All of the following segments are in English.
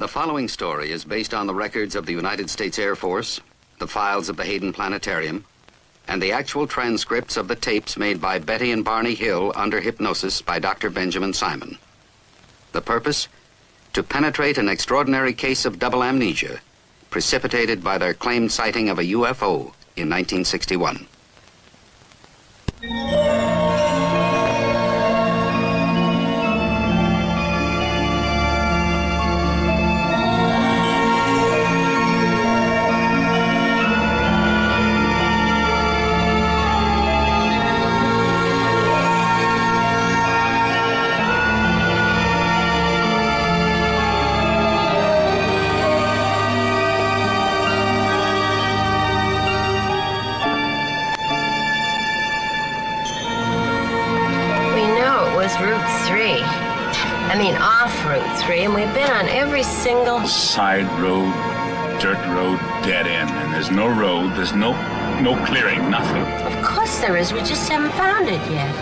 The following story is based on the records of the United States Air Force, the files of the Hayden Planetarium, and the actual transcripts of the tapes made by Betty and Barney Hill under hypnosis by Dr. Benjamin Simon. The purpose? To penetrate an extraordinary case of double amnesia precipitated by their claimed sighting of a UFO in 1961. Off Route 3, and we've been on every single... Side road, dirt road, dead end, and there's no road, there's no clearing, nothing. Of course there is, we just haven't found it yet.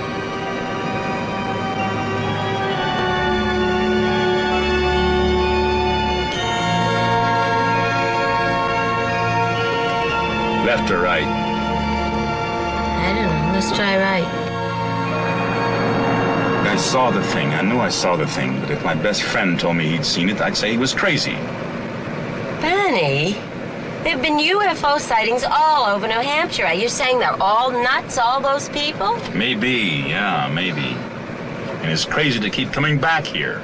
Left or right? I don't know, let's try right. I saw the thing. I knew I saw the thing, but if my best friend told me he'd seen it, I'd say he was crazy. Benny, there have been UFO sightings all over New Hampshire. Are you saying they're all nuts, all those people? Maybe, yeah, maybe. And it's crazy to keep coming back here.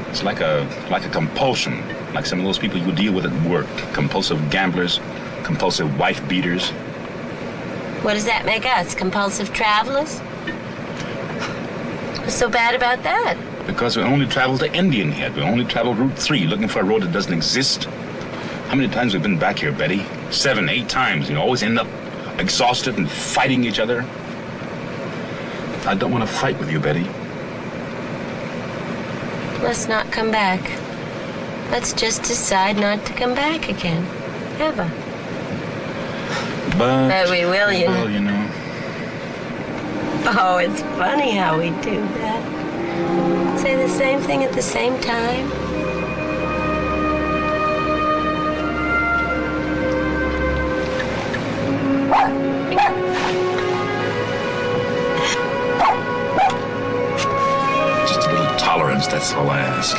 It's like a compulsion, like some of those people you deal with at work. Compulsive gamblers, compulsive wife beaters. What does that make us, compulsive travelers? What's so bad about that? Because we only travel to Indian Head. We only travel Route 3, looking for a road that doesn't exist. How many times have we been back here, Betty? 7, 8 times. You always end up exhausted and fighting each other. I don't want to fight with you, Betty. Let's not come back. Let's just decide not to come back again. Ever. But we will, you know. Well, you know. Oh, it's funny how we do that. Say the same thing at the same time. Just a little tolerance, that's all I ask.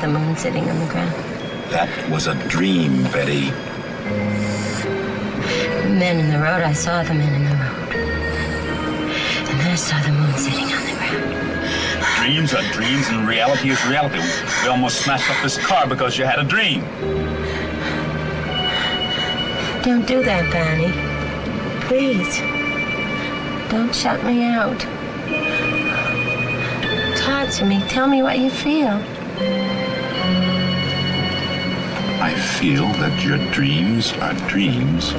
The moon sitting on the ground. That was a dream, Betty. Men in the road, I saw the men in the road. And then I saw the moon sitting on the ground. Dreams are dreams and reality is reality. We almost smashed up this car because you had a dream. Don't do that, Barney. Please. Don't shut me out. Talk to me. Tell me what you feel. I feel that your dreams are dreams,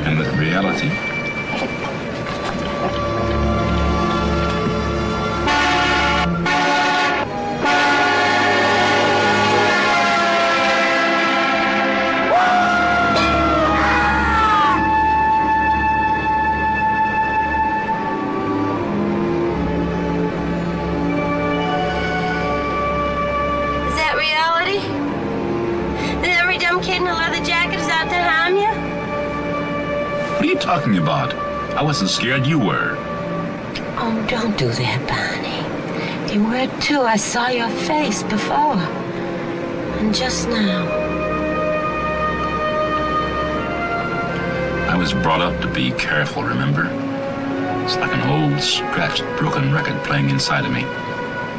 and that reality talking about? I wasn't scared, you were. Oh, don't do that, Barney. You were too. I saw your face before. And just now. I was brought up to be careful, remember? It's like an old, scratched, broken record playing inside of me.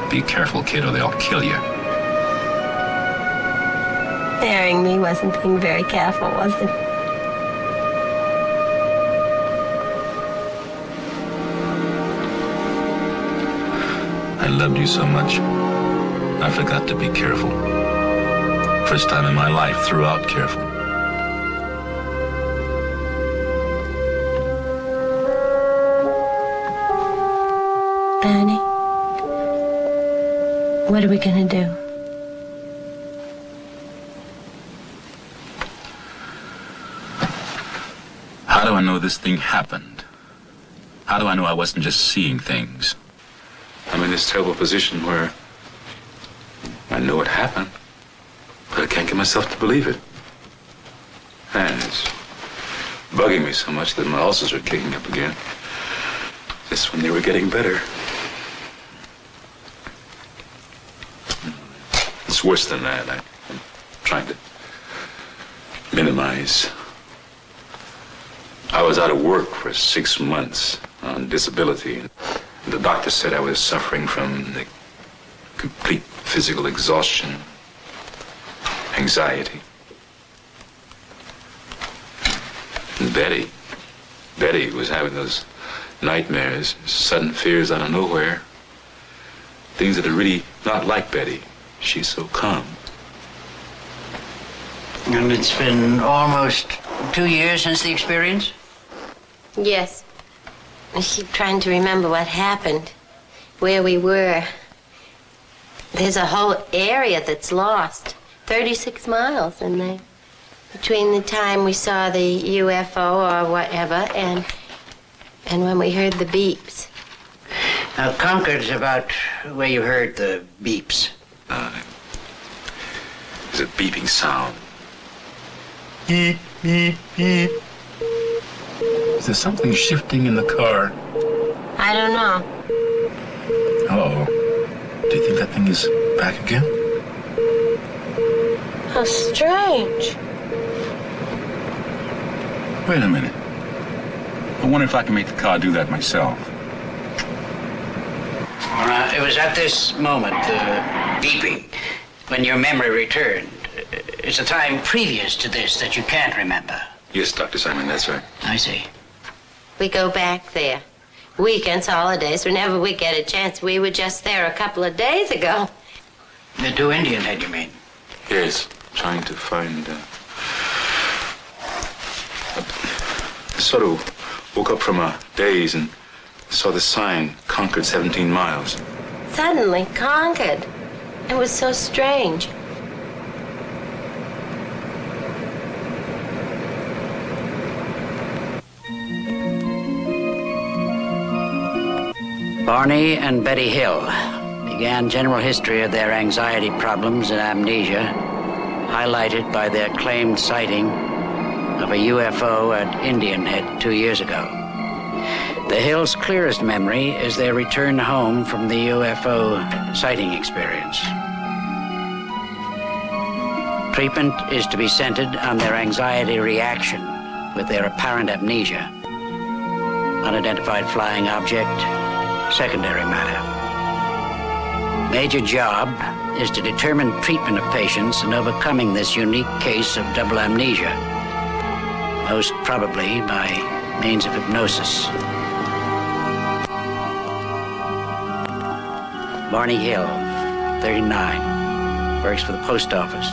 Be careful, kid, or they'll kill you. Sparing me wasn't being very careful, was it? I loved you so much, I forgot to be careful. First time in my life, throughout careful. Barney, what are we gonna do? How do I know this thing happened? How do I know I wasn't just seeing things? I'm in this terrible position where I know it happened, but I can't get myself to believe it. And it's bugging me so much that my ulcers are kicking up again. Just when they were getting better. It's worse than that. I'm trying to minimize. I was out of work for 6 months on disability. The doctor said I was suffering from the complete physical exhaustion, anxiety. And Betty was having those nightmares, sudden fears out of nowhere. Things that are really not like Betty. She's so calm. And it's been almost 2 years since the experience? Yes. I keep trying to remember what happened, where we were. There's a whole area that's lost. 36 miles in there. Between the time we saw the UFO or whatever and when we heard the beeps. Now, Concord's about where you heard the beeps. There's a beeping sound. Beep, beep, beep. Is there something shifting in the car? I don't know. Uh-oh. Do you think that thing is back again? How strange. Wait a minute. I wonder if I can make the car do that myself. It was at this moment, beeping, when your memory returned. It's a time previous to this that you can't remember. Yes, Dr. Simon, that's right. I see. We go back there. Weekends, holidays, whenever we get a chance. We were just there a couple of days ago. The 2 Indian head, you mean? Yes, trying to find... I sort of woke up from a daze and saw the sign, Concord 17 miles. Suddenly, Concord. It was so strange. Barney and Betty Hill began general history of their anxiety problems and amnesia, highlighted by their claimed sighting of a UFO at Indian Head 2 years ago. The Hills' clearest memory is their return home from the UFO sighting experience. Treatment is to be centered on their anxiety reaction with their apparent amnesia. Unidentified flying object, secondary matter. Major job is to determine treatment of patients in overcoming this unique case of double amnesia, most probably by means of hypnosis. Barney Hill, 39, works for the post office,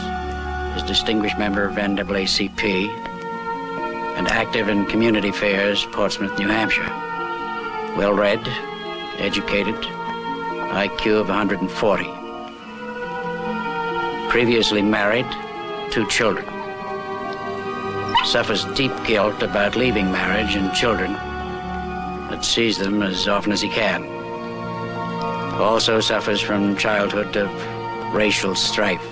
is distinguished member of NAACP, and active in community affairs, Portsmouth, New Hampshire. Well-read, educated, IQ of 140. Previously married, 2 children. Suffers deep guilt about leaving marriage and children, but sees them as often as he can. Also suffers from childhood of racial strife.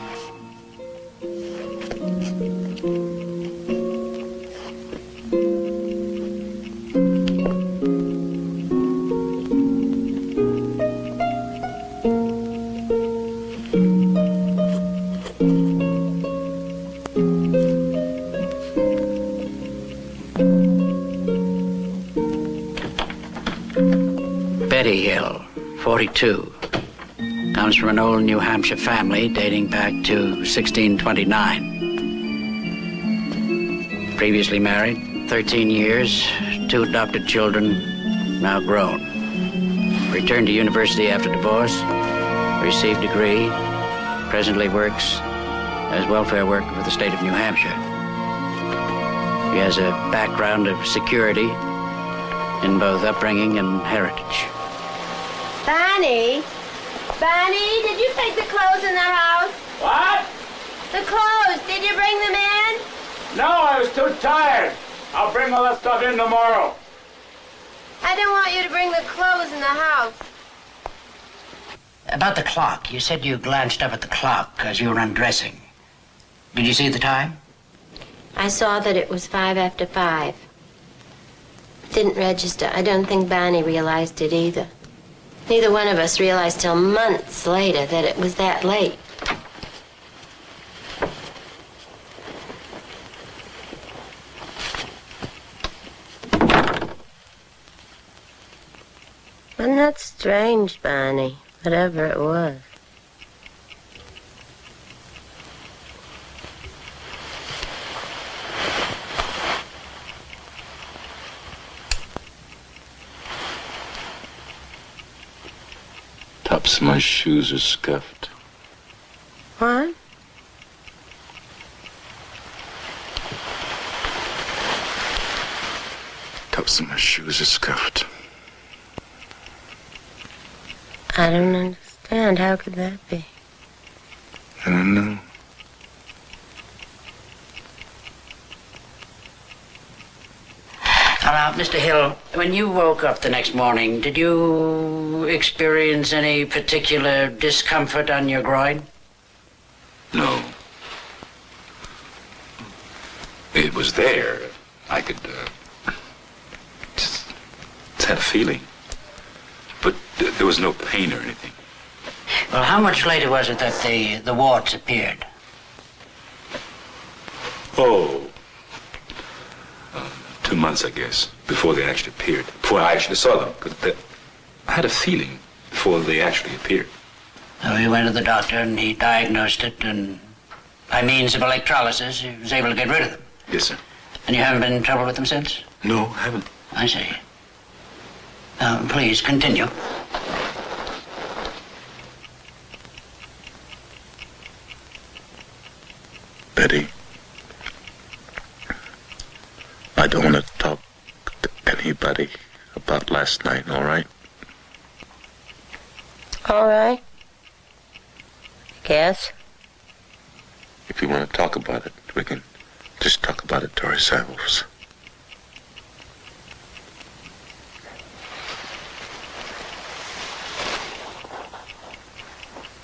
Betty Hill, 42, comes from an old New Hampshire family dating back to 1629. Previously married, 13 years, 2 adopted children, now grown. Returned to university after divorce, received degree, presently works as welfare worker for the state of New Hampshire. He has a background of security in both upbringing and heritage. Bonnie? Bonnie, did you take the clothes in the house? What? The clothes, did you bring them in? No, I was too tired. I'll bring all that stuff in tomorrow. I didn't want you to bring the clothes in the house. About the clock, you said you glanced up at the clock as you were undressing. Did you see the time? I saw that it was 5 after 5. Didn't register. I don't think Bonnie realized it either. Neither one of us realized till months later that it was that late. Wasn't that strange, Bonnie? Whatever it was. Tops of my shoes are scuffed. What? Tops of my shoes are scuffed. I don't understand. How could that be? I don't know. Now, Mr. Hill, when you woke up the next morning, did you experience any particular discomfort on your groin? No. It was there. I could, just had a feeling. But there was no pain or anything. Well, how much later was it that the warts appeared? Oh. 2 months, I guess, before they actually appeared. Before I actually saw them. Because I had a feeling before they actually appeared. So you went to the doctor and he diagnosed it, and by means of electrolysis, he was able to get rid of them. Yes, sir. And you haven't been in trouble with them since? No, I haven't. I see. Please, continue. Betty, I don't want to talk to anybody about last night, all right? All right. Guess. If you want to talk about it, we can just talk about it to ourselves.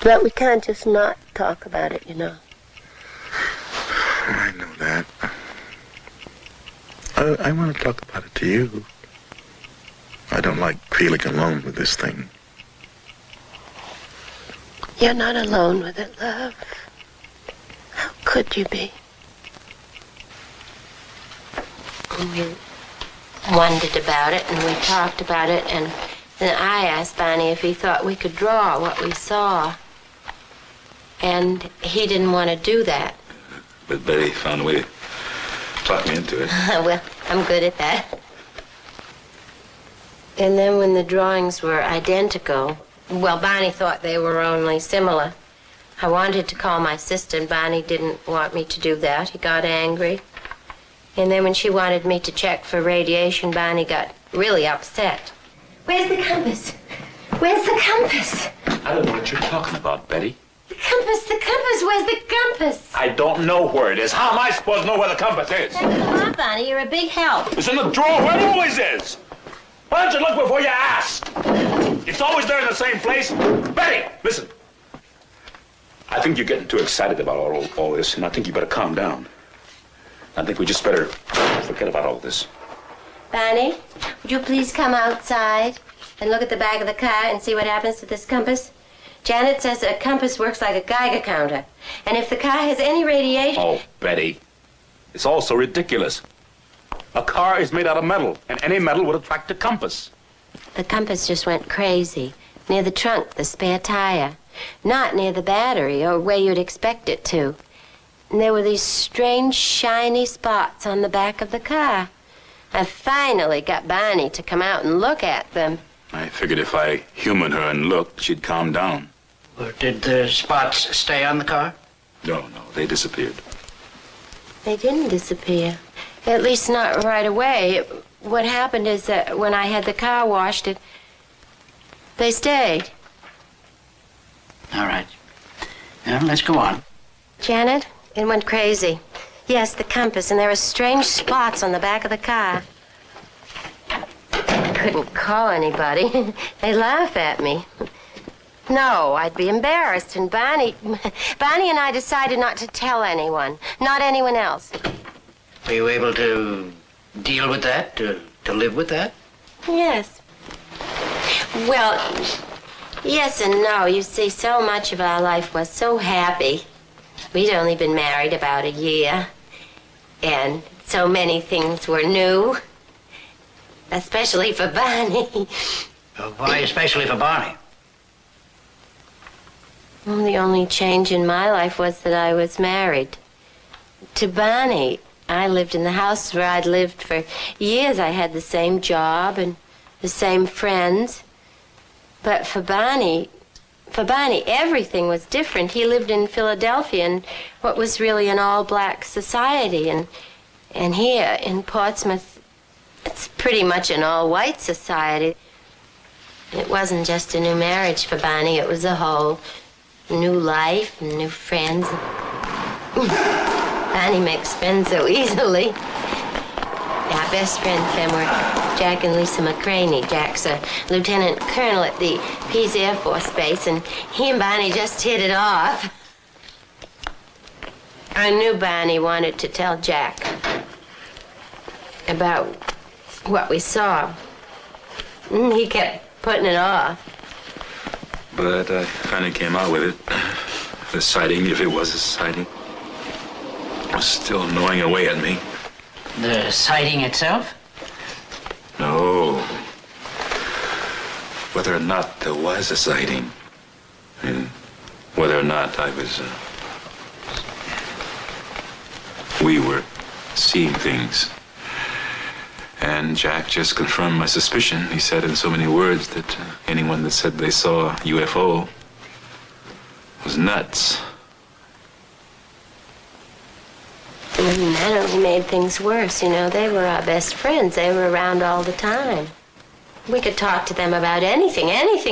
But we can't just not talk about it, you know. I know that. I want to talk about it to you. I don't like feeling alone with this thing. You're not alone with it, love. How could you be? We wondered about it, and we talked about it, and then I asked Bonnie if he thought we could draw what we saw. And he didn't want to do that. But Betty found a way to talk me into it. Well, I'm good at that. And then when the drawings were identical, well, Bonnie thought they were only similar. I wanted to call my sister, and Bonnie didn't want me to do that. He got angry. And then when she wanted me to check for radiation, Bonnie got really upset. Where's the compass? Where's the compass? I don't know what you're talking about, Betty. The compass, where's the compass? I don't know where it is. How am I supposed to know where the compass is? Come on, Bonnie, you're a big help. It's in the drawer where it always is. Why don't you look before you ask? It's always there in the same place. Betty, listen. I think you're getting too excited about all this, and I think you better calm down. I think we just better forget about all this. Bonnie, would you please come outside and look at the back of the car and see what happens to this compass? Janet says a compass works like a Geiger counter. And if the car has any radiation... Oh, Betty, it's all so ridiculous. A car is made out of metal, and any metal would attract a compass. The compass just went crazy. Near the trunk, the spare tire. Not near the battery, or where you'd expect it to. And there were these strange, shiny spots on the back of the car. I finally got Bonnie to come out and look at them. I figured if I humored her and looked, she'd calm down. Well, did the spots stay on the car? No, they disappeared. They didn't disappear. At least not right away. What happened is that when I had the car washed, they stayed. All right. Now, let's go on. Janet, it went crazy. Yes, the compass, and there were strange spots on the back of the car. I couldn't call anybody. They laugh at me. No, I'd be embarrassed, and Bonnie and I decided not to tell anyone, not anyone else. Were you able to deal with that, to live with that? Yes. Well, yes and no. You see, so much of our life was so happy. We'd only been married about a year, and so many things were new, especially for Bonnie. Why especially for Barney? Well, the only change in my life was that I was married to Bonnie. I lived in the house where I'd lived for years. I had the same job and the same friends. But for Bonnie, everything was different. He lived in Philadelphia in what was really an all-black society. And here in Portsmouth, it's pretty much an all-white society. It wasn't just a new marriage for Bonnie. It was a whole new life and new friends. Bonnie makes friends so easily. Our best friends then were Jack and Lisa McCraney. Jack's a lieutenant colonel at the Pease Air Force Base, and he and Bonnie just hit it off. I knew Bonnie wanted to tell Jack about what we saw. And he kept putting it off. But I finally came out with it. The sighting, if it was a sighting, was still gnawing away at me. The sighting itself? No. Whether or not there was a sighting, and whether or not we were seeing things. And Jack just confirmed my suspicion. He said in so many words that anyone that said they saw a UFO was nuts. And that only made things worse, you know. They were our best friends. They were around all the time. We could talk to them about anything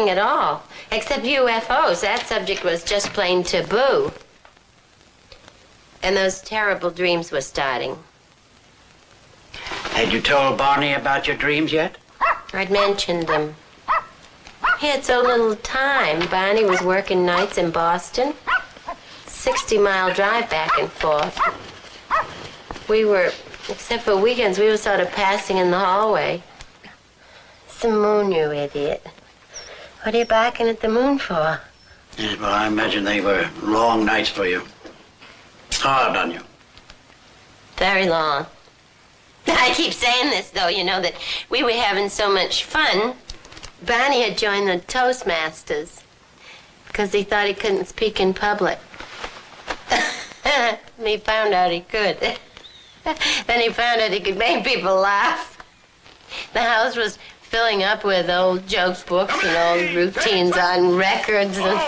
at all, except UFOs. That subject was just plain taboo. And those terrible dreams were starting. Had you told Barney about your dreams yet? I'd mentioned them. He had so little time. Barney was working nights in Boston. 60-mile drive back and forth. We were, except for weekends, we were sort of passing in the hallway. It's the moon, you idiot. What are you barking at the moon for? Yes, well, I imagine they were long nights for you. Hard on you. Very long. I keep saying this, though, you know, that we were having so much fun. Barney had joined the Toastmasters because he thought he couldn't speak in public. And he found out he could. Then he found out he could make people laugh. The house was filling up with old joke books and old routines on records. And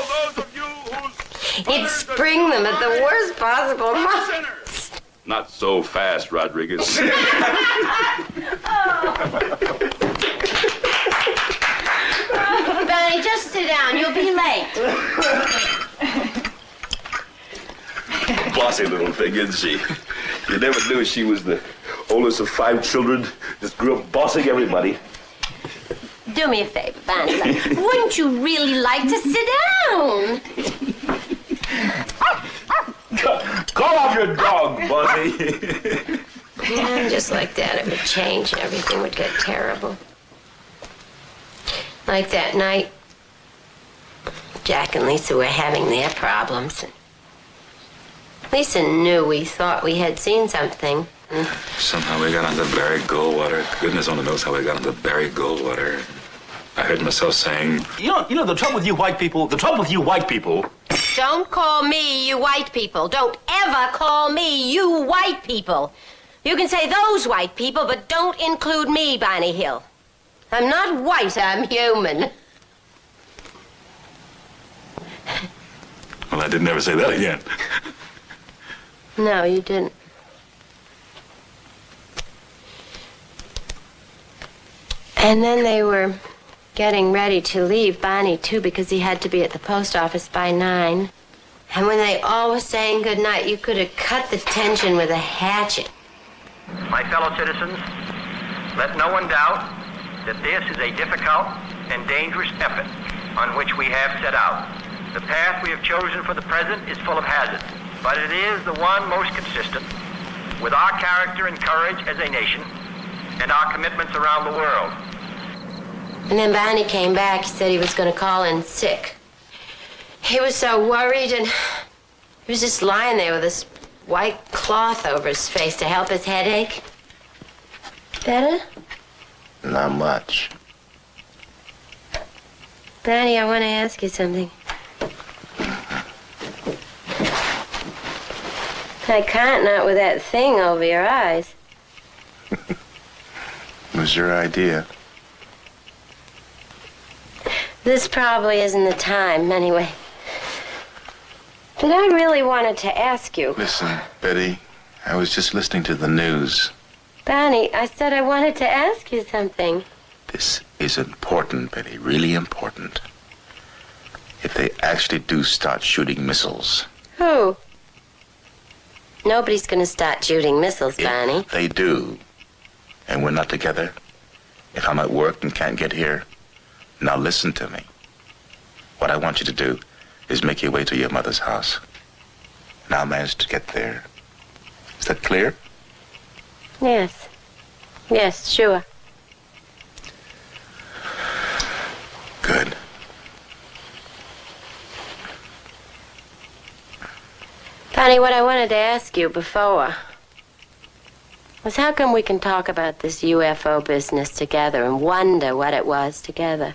he'd spring them at the worst possible moments. Not so fast, Rodriguez. Barney, just sit down. You'll be late. Bossy little thing, isn't she? You never knew she was the oldest of 5 children. Just grew up bossing everybody. Do me a favor, Barney. Wouldn't you really like to sit down? Call off your dog, Bossy. Yeah, just like that, it would change and everything would get terrible. Like that night, Jack and Lisa were having their problems. Lisa knew we thought we had seen something. Somehow we got onto Barry Goldwater. Goodness only knows how we got onto Barry Goldwater. I heard myself saying, you know, the trouble with you white people, Don't call me you white people. Don't ever call me you white people. You can say those white people, but don't include me, Barney Hill. I'm not white, I'm human. well, I didn't ever say that again. No, you didn't. And then they were getting ready to leave, Barney, too, because he had to be at the post office by 9. And when they all were saying goodnight, you could have cut the tension with a hatchet. My fellow citizens, let no one doubt that this is a difficult and dangerous effort on which we have set out. The path we have chosen for the present is full of hazards, but it is the one most consistent with our character and courage as a nation and our commitments around the world. And then Barney came back. He said he was going to call in sick. He was so worried, and he was just lying there with this white cloth over his face to help his headache. Better? Not much. Barney, I want to ask you something. I can't, not with that thing over your eyes. It was your idea. This probably isn't the time, anyway. But I really wanted to ask you. Listen, Betty, I was just listening to the news. Barney, I said I wanted to ask you something. This is important, Betty, really important. If they actually do start shooting missiles. Who? Nobody's gonna start shooting missiles, Barney. If they do, and we're not together, if I'm at work and can't get here, now listen to me. What I want you to do is make your way to your mother's house. And I'll manage to get there. Is that clear? Yes. Yes, sure. Good. Barney, what I wanted to ask you before was how come we can talk about this UFO business together and wonder what it was together?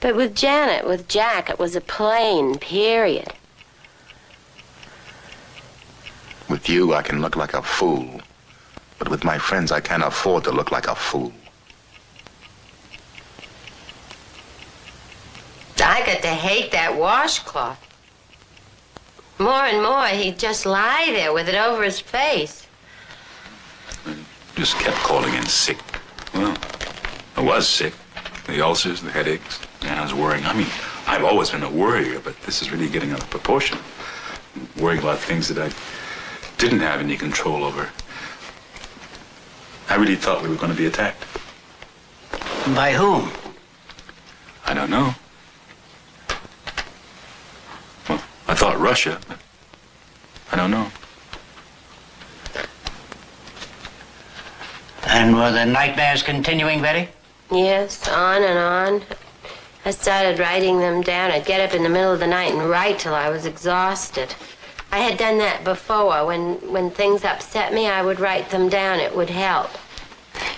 But with Janet, with Jack, it was a plane, period. With you, I can look like a fool. But with my friends, I can't afford to look like a fool. I got to hate that washcloth. More and more, he'd just lie there with it over his face. Just kept calling in sick. Well, I was sick. The ulcers, the headaches, and I was worrying. I mean, I've always been a worrier, but this is really getting out of proportion. Worrying about things that I didn't have any control over. I really thought we were going to be attacked. By whom? I don't know. Well, I thought Russia, but I don't know. And were the nightmares continuing, Betty? Yes, on and on. I started writing them down. I'd get up in the middle of the night and write till I was exhausted. I had done that before. When things upset me, I would write them down. It would help.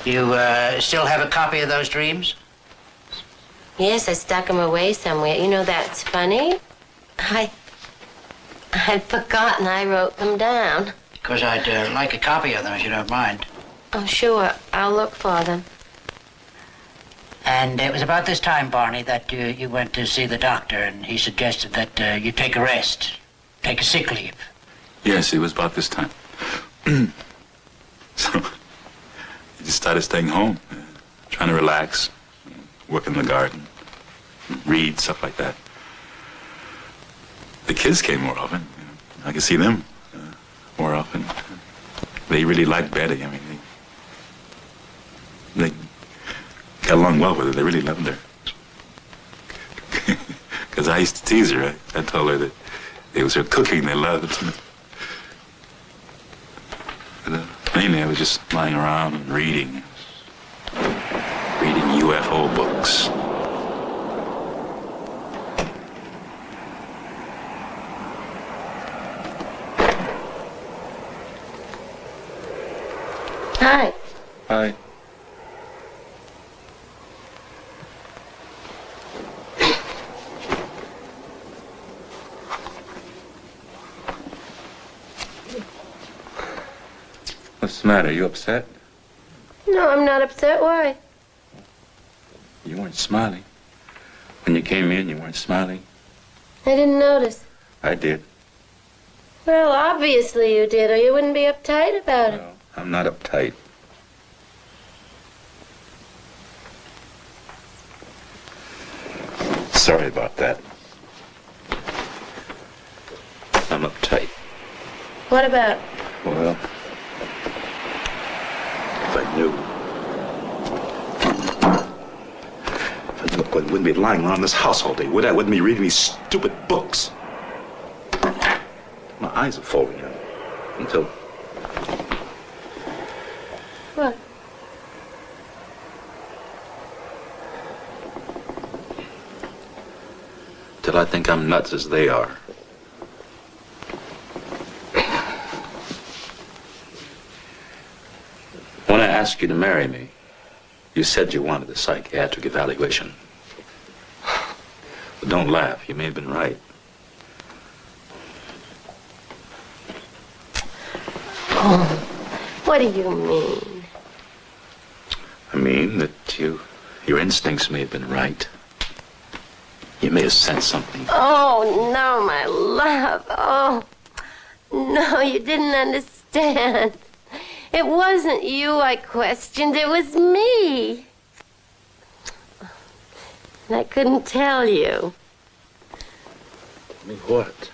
You still have a copy of those dreams? Yes, I stuck them away somewhere. You know, that's funny. I'd forgotten I wrote them down. Because I'd like a copy of them, if you don't mind. Oh, sure. I'll look for them. And it was about this time, Barney, that you went to see the doctor, and he suggested that you take a rest, take a sick leave. Yes, it was about this time. So, I just started staying home, trying to relax, work in the garden, read, stuff like that. The kids came more often. You know. I could see them more often. They really liked Betty. I mean, they got along well with her. They really loved her. Because I used to tease her. I told her that it was her cooking they loved. But, mainly I was just lying around and reading UFO books. Hi. Hi. What's the matter? You upset? No, I'm not upset. Why? You weren't smiling. When you came in, you weren't smiling. I didn't notice. I did. Well, obviously you did, or you wouldn't be uptight about it. No, I'm not uptight. Sorry about that. I'm uptight. What about? Well, if I knew. If I knew, I wouldn't be lying around this house all day, would I? Wouldn't be reading these stupid books. My eyes are falling out. Until. What? Till I think I'm nuts as they are. When I asked you to marry me, you said you wanted a psychiatric evaluation. But don't laugh, you may have been right. Oh, what do you mean? I mean that your instincts may have been right. You may have sensed something. Oh, no, my love. Oh, no, you didn't understand. It wasn't you I questioned, it was me. And I couldn't tell you. Me what?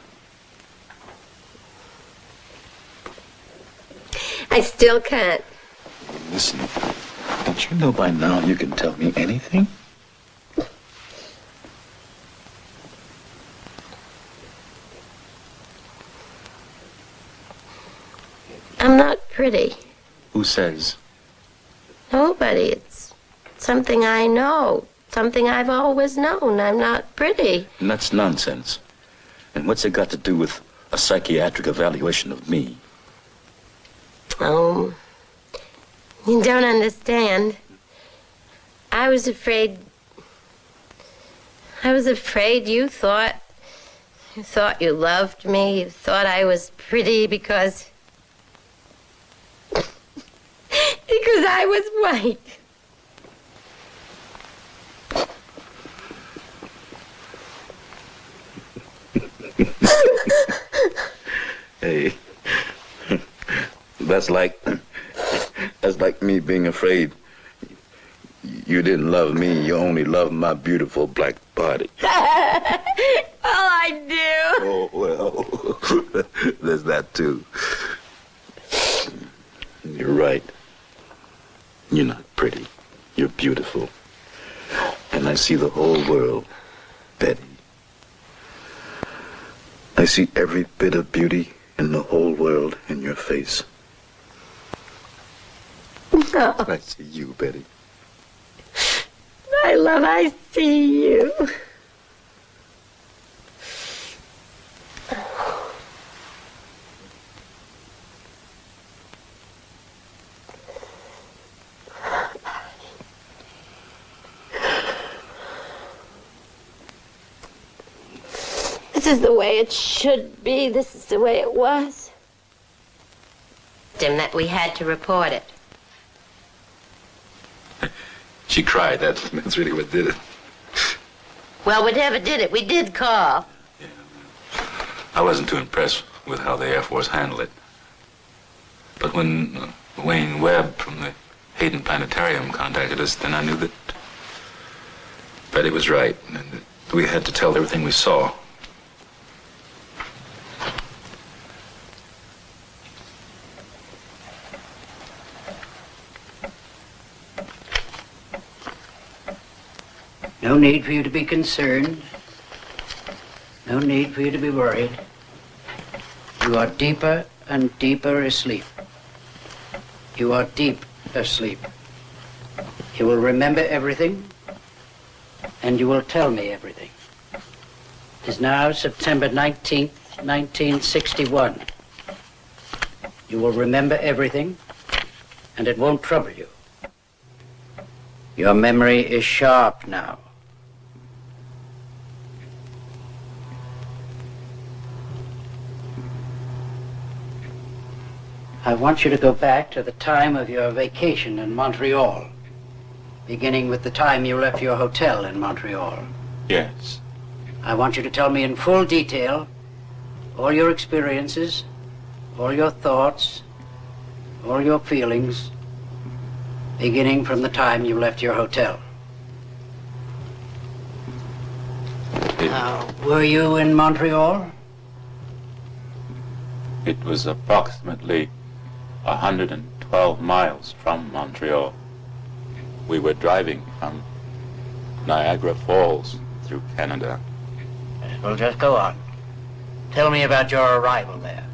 I still can't. Listen, don't you know by now you can tell me anything? I'm not pretty. Who says? Nobody. It's something I know. Something I've always known. I'm not pretty. And that's nonsense. And what's it got to do with a psychiatric evaluation of me? Oh, you don't understand. I was afraid you thought you loved me. You thought I was pretty because I was white. Hey, that's like me being afraid you didn't love me. You only loved my beautiful black body. Well, I do. Oh, well, there's that too. You're right. You're not pretty. You're beautiful. And I see the whole world, Betty. I see every bit of beauty in the whole world in your face. No. I see you, Betty. My love, I see you. This is the way it should be. This is the way it was. That we had to report it. She cried. That's really what did it. Well, whatever did it, we did call. I wasn't too impressed with how the Air Force handled it. But when Wayne Webb from the Hayden Planetarium contacted us, then I knew that Betty was right, and that we had to tell everything we saw. No need for you to be concerned. No need for you to be worried. You are deeper and deeper asleep. You are deep asleep. You will remember everything, and you will tell me everything. It is now September 19th, 1961. You will remember everything, and it won't trouble you. Your memory is sharp now. I want you to go back to the time of your vacation in Montreal, beginning with the time you left your hotel in Montreal. Yes. I want you to tell me in full detail all your experiences, all your thoughts, all your feelings, beginning from the time you left your hotel. Were you in Montreal? It was approximately 112 miles from Montreal. We were driving from Niagara Falls through Canada. Well, just go on. Tell me about your arrival there.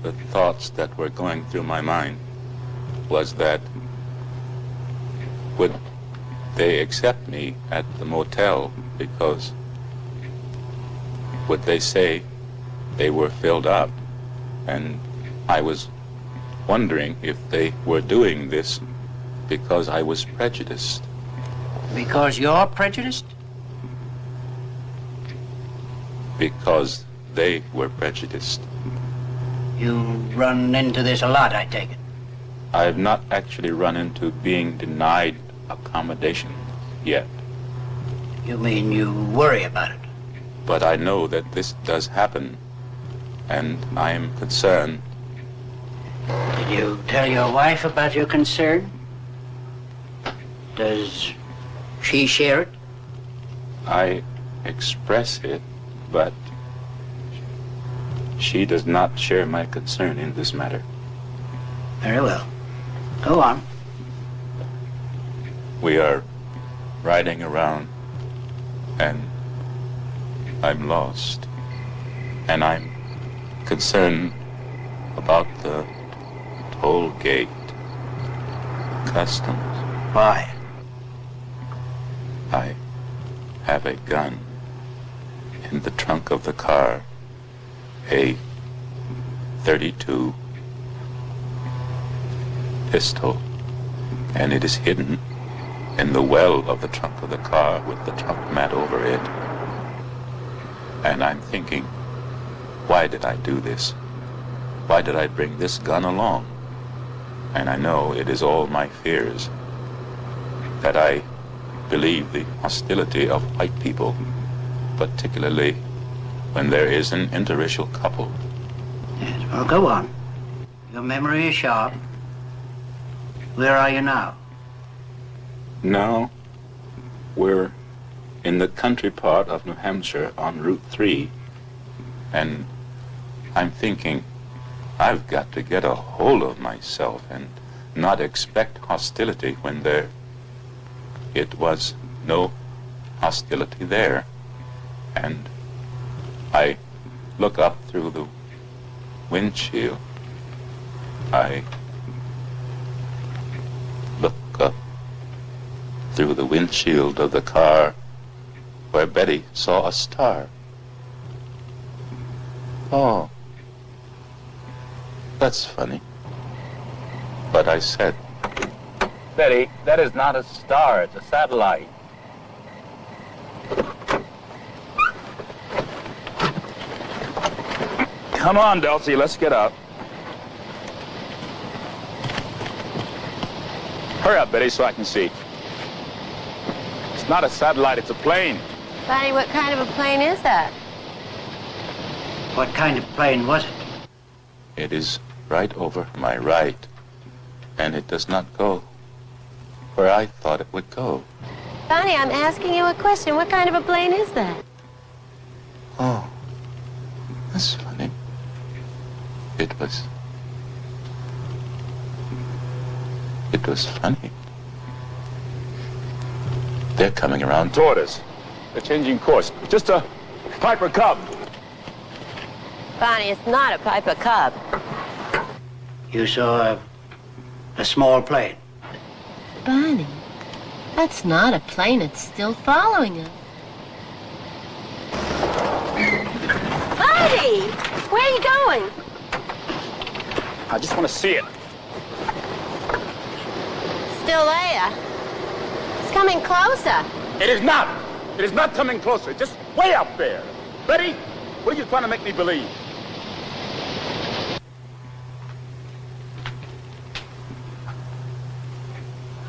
The thoughts that were going through my mind was that would they accept me at the motel, because would they say they were filled up? And I was wondering if they were doing this because I was prejudiced. Because you're prejudiced? Because they were prejudiced. You run into this a lot, I take it. I have not actually run into being denied accommodation yet, You mean you worry about it? but I know that this does happen, and I am concerned. Did you tell your wife about your concern? Does she share it? I express it, but she does not share my concern in this matter. Very well. Go on. We are riding around, and I'm lost, and I'm concerned about the toll gate, customs. Why? I have a gun in the trunk of the car, a .32 pistol, and it is hidden in the well of the trunk of the car with the trunk mat over it. And I'm thinking, why did I do this? Why did I bring this gun along? And I know it is all my fears, that I believe the hostility of white people, particularly when there is an interracial couple. Yes, well, go on. Your memory is sharp. Where are you now? Now, we're in the country part of New Hampshire on Route 3, and I'm thinking, I've got to get a hold of myself and not expect hostility when it was no hostility there. And I look up through the windshield. I look up through the windshield of the car where Betty saw a star. Oh, that's funny. But I said, Betty, that is not a star, it's a satellite. Come on, Dulcie, let's get out. Hurry up, Betty, so I can see. It's not a satellite, it's a plane. Bonnie, what kind of a plane is that? What kind of plane was it? It is right over my right, and it does not go where I thought it would go. Bonnie, I'm asking you a question. What kind of a plane is that? Oh, that's funny. It was funny. They're coming around Toward us. They're changing course. Just a Piper Cub. Bonnie, it's not a Piper Cub. You saw a small plane. Bonnie, that's not a plane. It's still following us. Bonnie! Where are you going? I just want to see it. Still there. It's coming closer. It is not. It is not coming closer. It's just way up there. Betty, what are you trying to make me believe?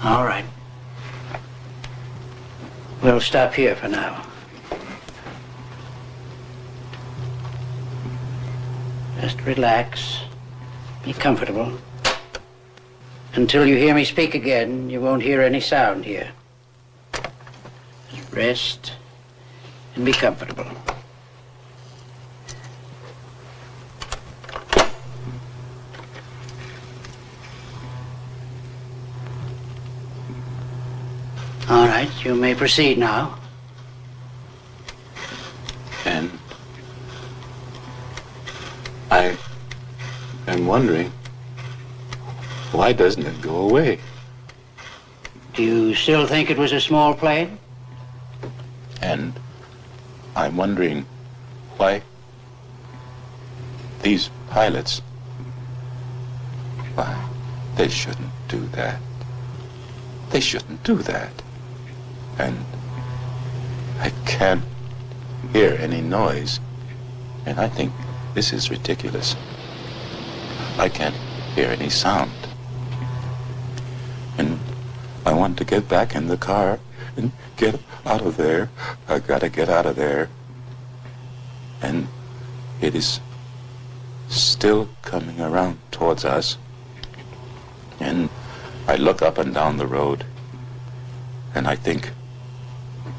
All right. We'll stop here for now. Just relax. Be comfortable. Until you hear me speak again, you won't hear any sound here. Just rest and be comfortable. All right, you may proceed now. And I am wondering, why doesn't it go away? Do you still think it was a small plane? And I'm wondering why these pilots, why they shouldn't do that. They shouldn't do that. And I can't hear any noise. And I think this is ridiculous. I can't hear any sound. And I want to get back in the car and get out of there. I gotta get out of there. And it is still coming around towards us. And I look up and down the road, and I think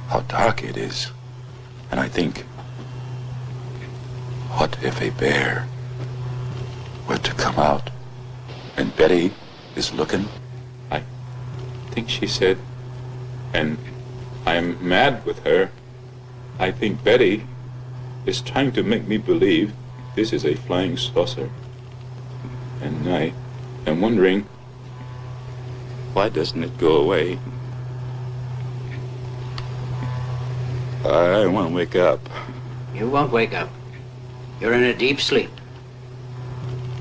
how dark it is. And I think, what if a bear were to come out? And Betty is looking. I think she said, and I'm mad with her. I think Betty is trying to make me believe this is a flying saucer. And I am wondering, why doesn't it go away? I want to wake up. You won't wake up. You're in a deep sleep.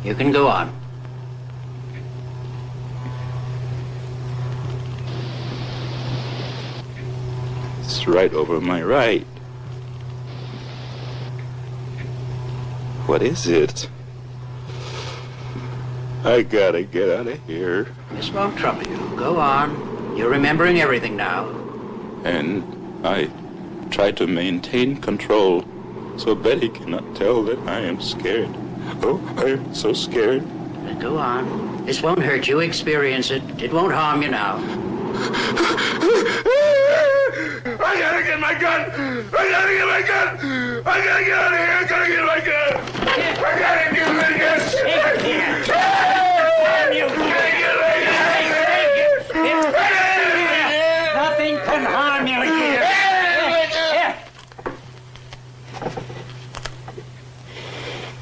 You can go on. It's right over my right. What is it? I gotta get out of here. This won't trouble you. Go on. You're remembering everything now. And I try to maintain control so Betty cannot tell that I am scared. Oh, I am so scared. But go on. This won't hurt you. Experience it. It won't harm you now. I gotta get my gun! I gotta get my gun! I gotta get out of here! I gotta get my gun! I gotta get my gun! Nothing can harm you here.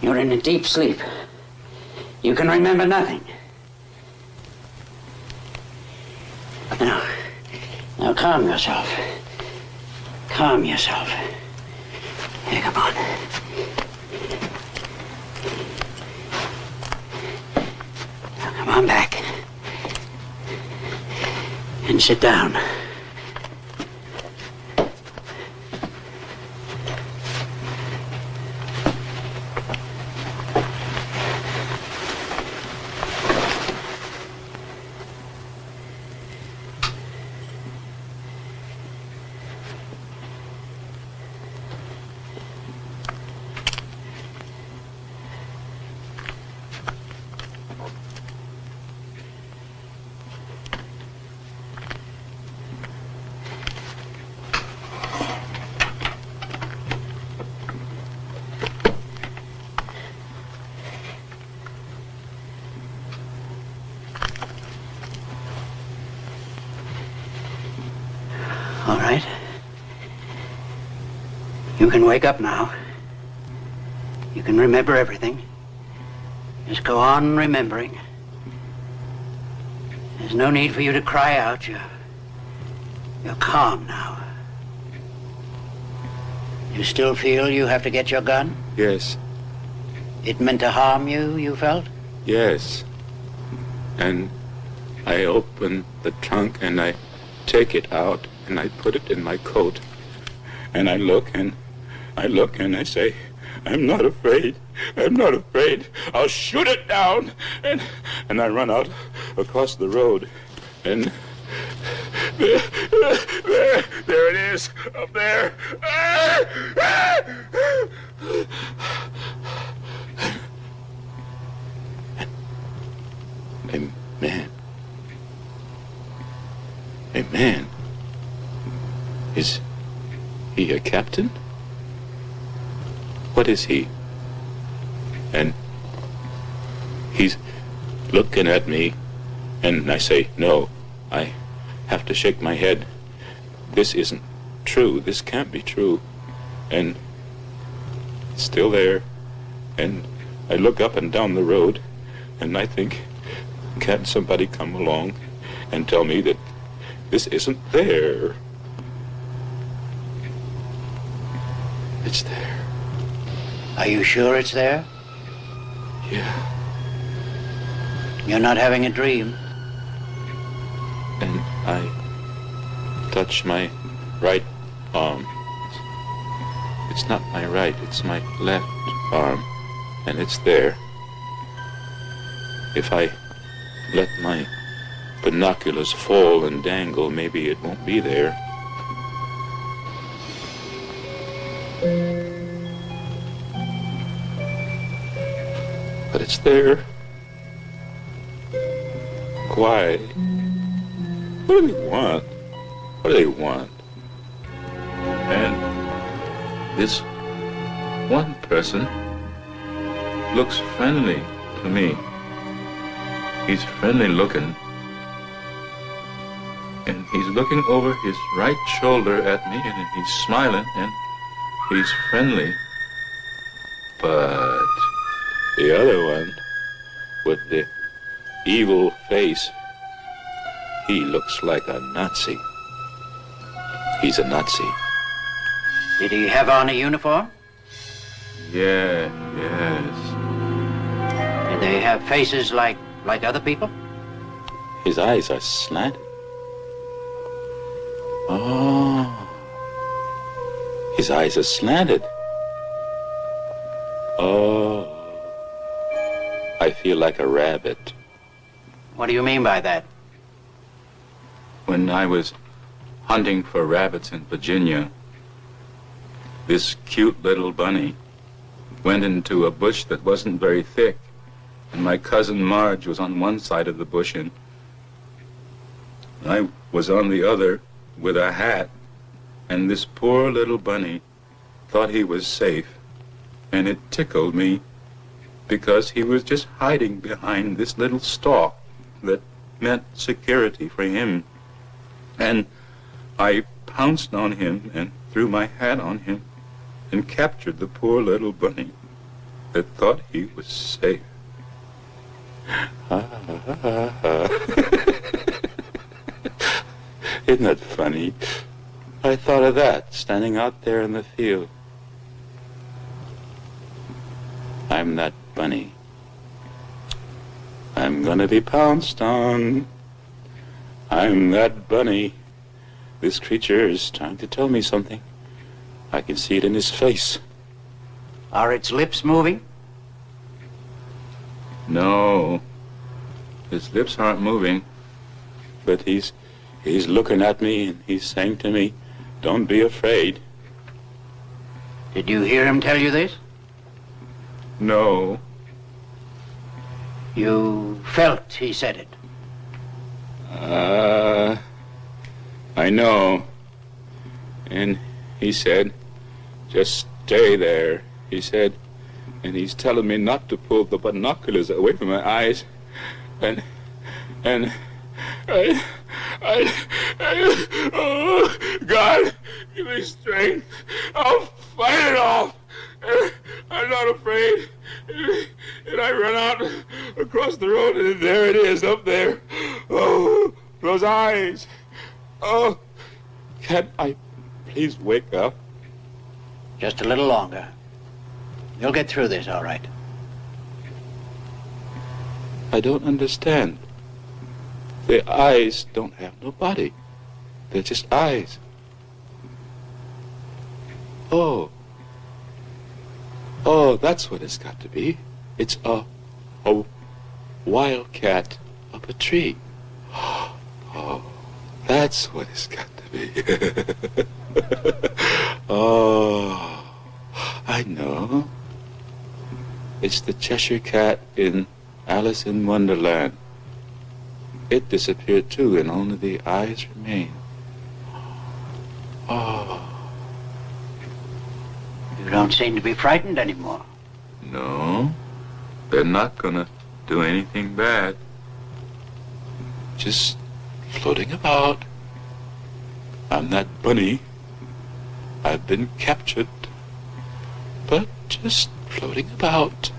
You're in a deep sleep. You can remember nothing. Now calm yourself. Calm yourself. Here, come on. Now come on back. And sit down. All right. You can wake up now. You can remember everything. Just go on remembering. There's no need for you to cry out. You're calm now. You still feel you have to get your gun? Yes, It meant to harm you, you felt? yes. And I open the trunk and I take it out and I put it in my coat. And I look and I say, I'm not afraid. I'm not afraid. I'll shoot it down. And I run out across the road. And There it is, up there. A man? Is he a captain? What is he? And he's looking at me, and I say, no, I have to shake my head. This isn't true. This can't be true. And it's still there. And I look up and down the road, and I think, can't somebody come along and tell me that this isn't there? It's there. Are you sure it's there? Yeah. You're not having a dream? And I touch my right arm. It's not my right, it's my left arm. And it's there. If I let my binoculars fall and dangle, maybe it won't be there. But it's there. Why? What do they want? What do they want? And this one person looks friendly to me. He's friendly looking. And he's looking over his right shoulder at me, and he's smiling, and he's friendly. But the other one, with the evil face, he looks like a Nazi. He's a Nazi. Did he have on a uniform? Yes. Did they have faces like other people? His eyes are slanted. Oh. His eyes are slanted. Oh. I feel like a rabbit. What do you mean by that? When I was hunting for rabbits in Virginia, this cute little bunny went into a bush that wasn't very thick, and my cousin Marge was on one side of the bush, and I was on the other with a hat, and this poor little bunny thought he was safe, and it tickled me because he was just hiding behind this little stalk that meant security for him. And I pounced on him and threw my hat on him and captured the poor little bunny that thought he was safe. Isn't that funny? I thought of that standing out there in the field. I'm that bunny. I'm gonna be pounced on. I'm that bunny. This creature is trying to tell me something. I can see it in his face. Are its lips moving? No. His lips aren't moving. But he's looking at me and he's saying to me, don't be afraid. Did you hear him tell you this? No. You felt he said it? I know. And he said, just stay there, he said. And he's telling me not to pull the binoculars away from my eyes. And oh, God, give me strength. I'll fight it off. I'm not afraid. And I run out across the road, and there it is, up there. Oh, those eyes. Oh, can't I please wake up? Just a little longer. You'll get through this, all right. I don't understand. The eyes don't have no body. They're just eyes. Oh, that's what it's got to be. It's a wildcat up a tree. Oh, That's what it's got to be. Oh, I know. It's the Cheshire Cat in Alice in Wonderland. It disappeared too, and only the eyes remain. Oh. You don't seem to be frightened anymore. No, they're not gonna do anything bad. Just floating about. I'm that bunny. I've been captured, but just floating about.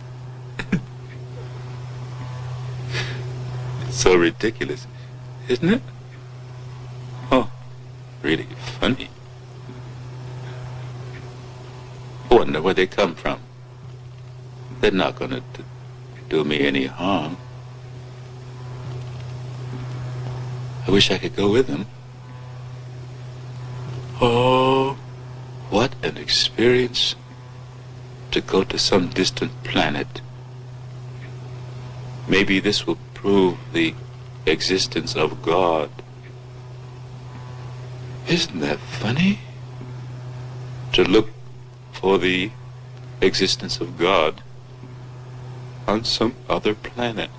It's so ridiculous, isn't it? Oh, really funny. I wonder where they come from. They're not gonna do me any harm. I wish I could go with them. Oh, what an experience to go to some distant planet. Maybe this will prove the existence of God. Isn't that funny? To look for the existence of God on some other planet.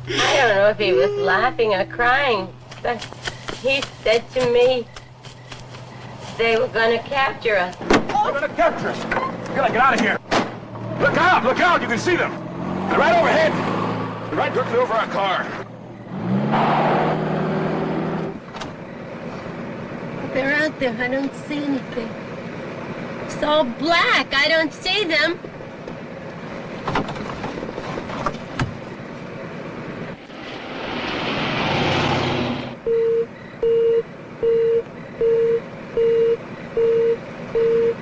I don't know if he was laughing or crying, but he said to me they were going to capture us. They're gonna capture us. We gotta get out of here. Look out! Look out! You can see them. They're right overhead. They're right directly over our car. They're out there. I don't see anything. It's all black. I don't see them.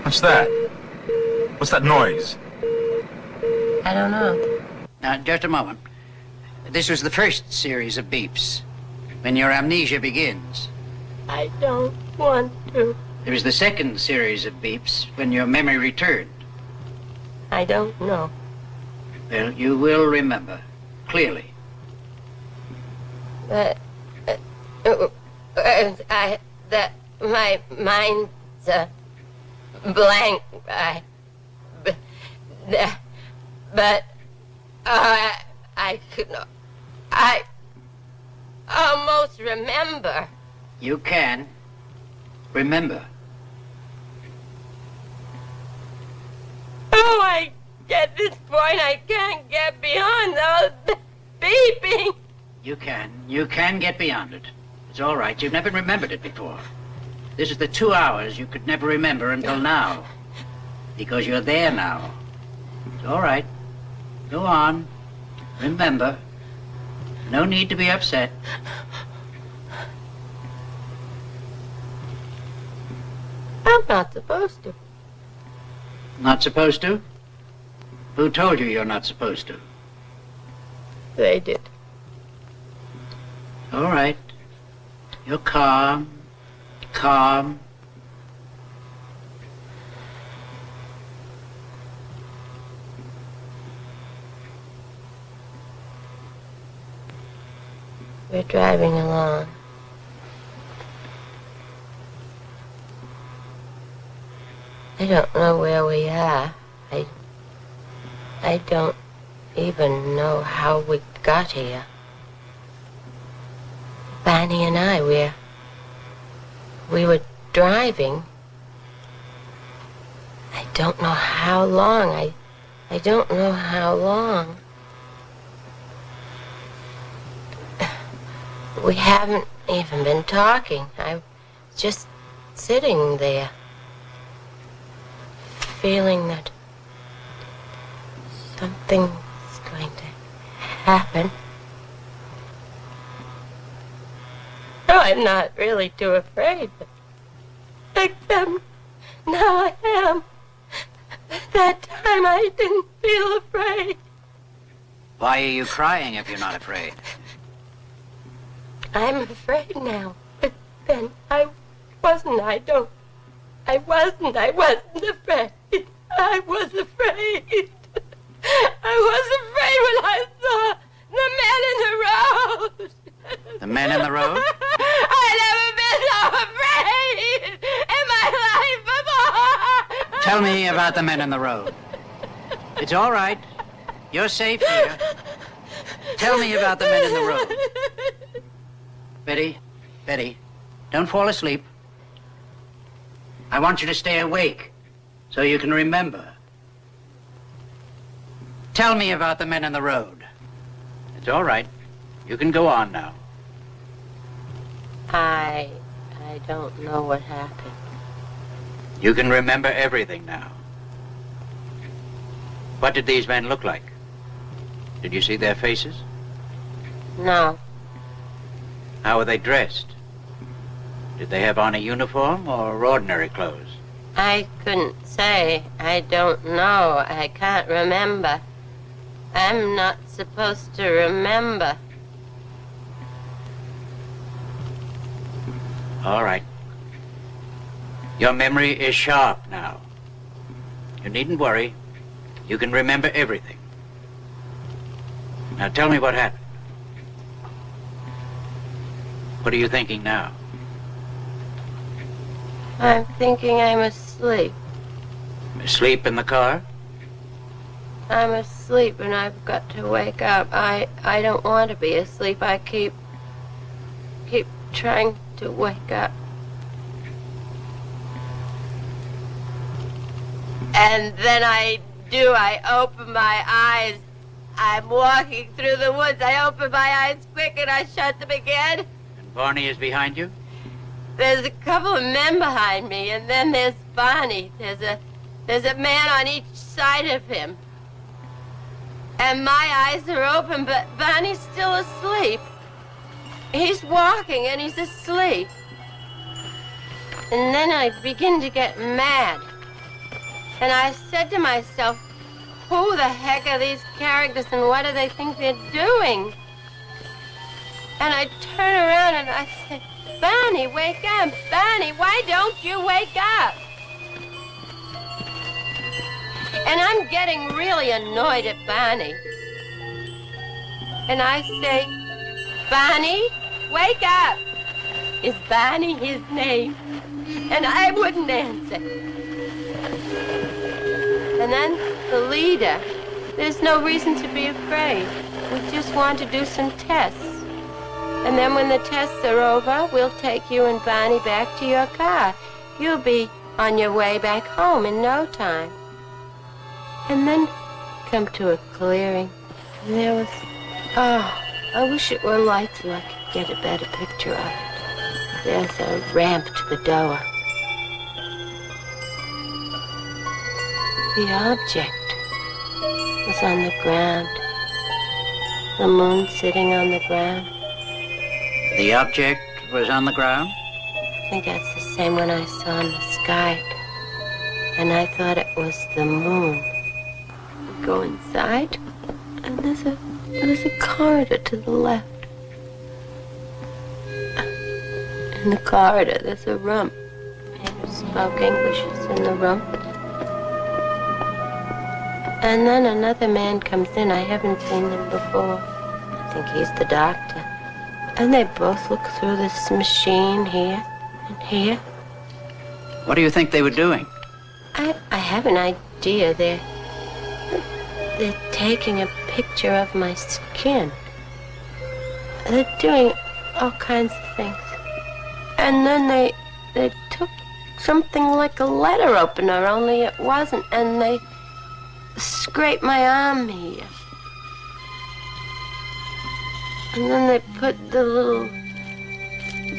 What's that? What's that noise? I don't know. Now, just a moment. This was the first series of beeps, when your amnesia begins. I don't want to. There was the second series of beeps, when your memory returned. I don't know. Well, you will remember, clearly. But my mind's blank. I could not. I almost remember. You can remember. Oh, I get this point. I can't get beyond those beeping. You can get beyond it. It's all right. You've never remembered it before. This is the 2 hours you could never remember until now. Because you're there now. It's all right. Go on. Remember. No need to be upset. I'm not supposed to. Not supposed to? Who told you you're not supposed to? They did. All right. You're calm. Calm. We're driving along. I don't know where we are. I don't even know how we got here. Barney and I, we were driving. I don't know how long. I don't know how long. We haven't even been talking. I was just sitting there, feeling that something's going to happen. I'm not really too afraid. Except now I am. That time I didn't feel afraid. Why are you crying if you're not afraid? I'm afraid now. But then I wasn't afraid. I was afraid. I was afraid when I saw the men in the road. The men in the road? I've never been so afraid in my life before. Tell me about the men in the road. It's all right. You're safe here. Tell me about the men in the road. Betty, don't fall asleep. I want you to stay awake so you can remember. Tell me about the men in the road. It's all right. You can go on now. I don't know what happened. You can remember everything now. What did these men look like? Did you see their faces? No. How were they dressed? Did they have on a uniform or ordinary clothes? I couldn't say. I don't know. I can't remember. I'm not supposed to remember. All right. Your memory is sharp now. You needn't worry. You can remember everything. Now tell me what happened. What are you thinking now? I'm thinking I'm asleep. Asleep in the car? I'm asleep and I've got to wake up. I don't want to be asleep. I keep trying to wake up. And then I open my eyes. I'm walking through the woods. I open my eyes quick and I shut them again. And Barney is behind you? There's a couple of men behind me, and then there's Barney. There's a man on each side of him. And my eyes are open, but Barney's still asleep. He's walking and he's asleep. And then I begin to get mad. And I said to myself, who the heck are these characters and what do they think they're doing? And I turn around and I say, Barney, wake up. Barney, why don't you wake up? And I'm getting really annoyed at Barney. And I say, Barney, wake up. Is Barney his name? And I wouldn't answer. And then the leader, there's no reason to be afraid. We just want to do some tests. And then when the tests are over, we'll take you and Barney back to your car. You'll be on your way back home in no time. And then come to a clearing. And there was, I wish it were light so I could get a better picture of it. There's a ramp to the door. The object was on the ground. The moon sitting on the ground. The object was on the ground? I think that's the same one I saw in the sky. And I thought it was the moon. We go inside, and there's a corridor to the left. In the corridor, there's a room. Men who spoke English is in the room. And then another man comes in. I haven't seen him before. I think he's the doctor. And they both look through this machine here and here. What do you think they were doing? I have an idea. They're taking a picture of my skin. They're doing all kinds of things. And then they took something like a letter opener, only it wasn't, and they scraped my arm here. And then they put the little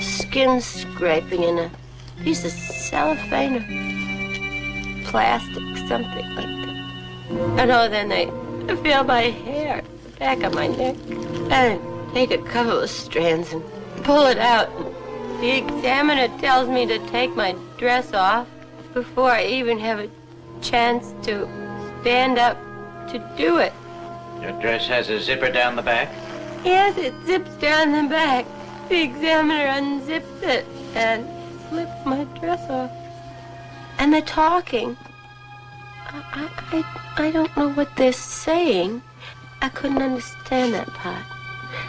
skin scraping in a piece of cellophane or plastic, something like that. And then they feel my hair at the back of my neck and take a couple of strands and pull it out and The examiner tells me to take my dress off before I even have a chance to stand up to do it. Your dress has a zipper down the back? Yes, it zips down the back. The examiner unzips it and slips my dress off. And they're talking. I don't know what they're saying. I couldn't understand that part.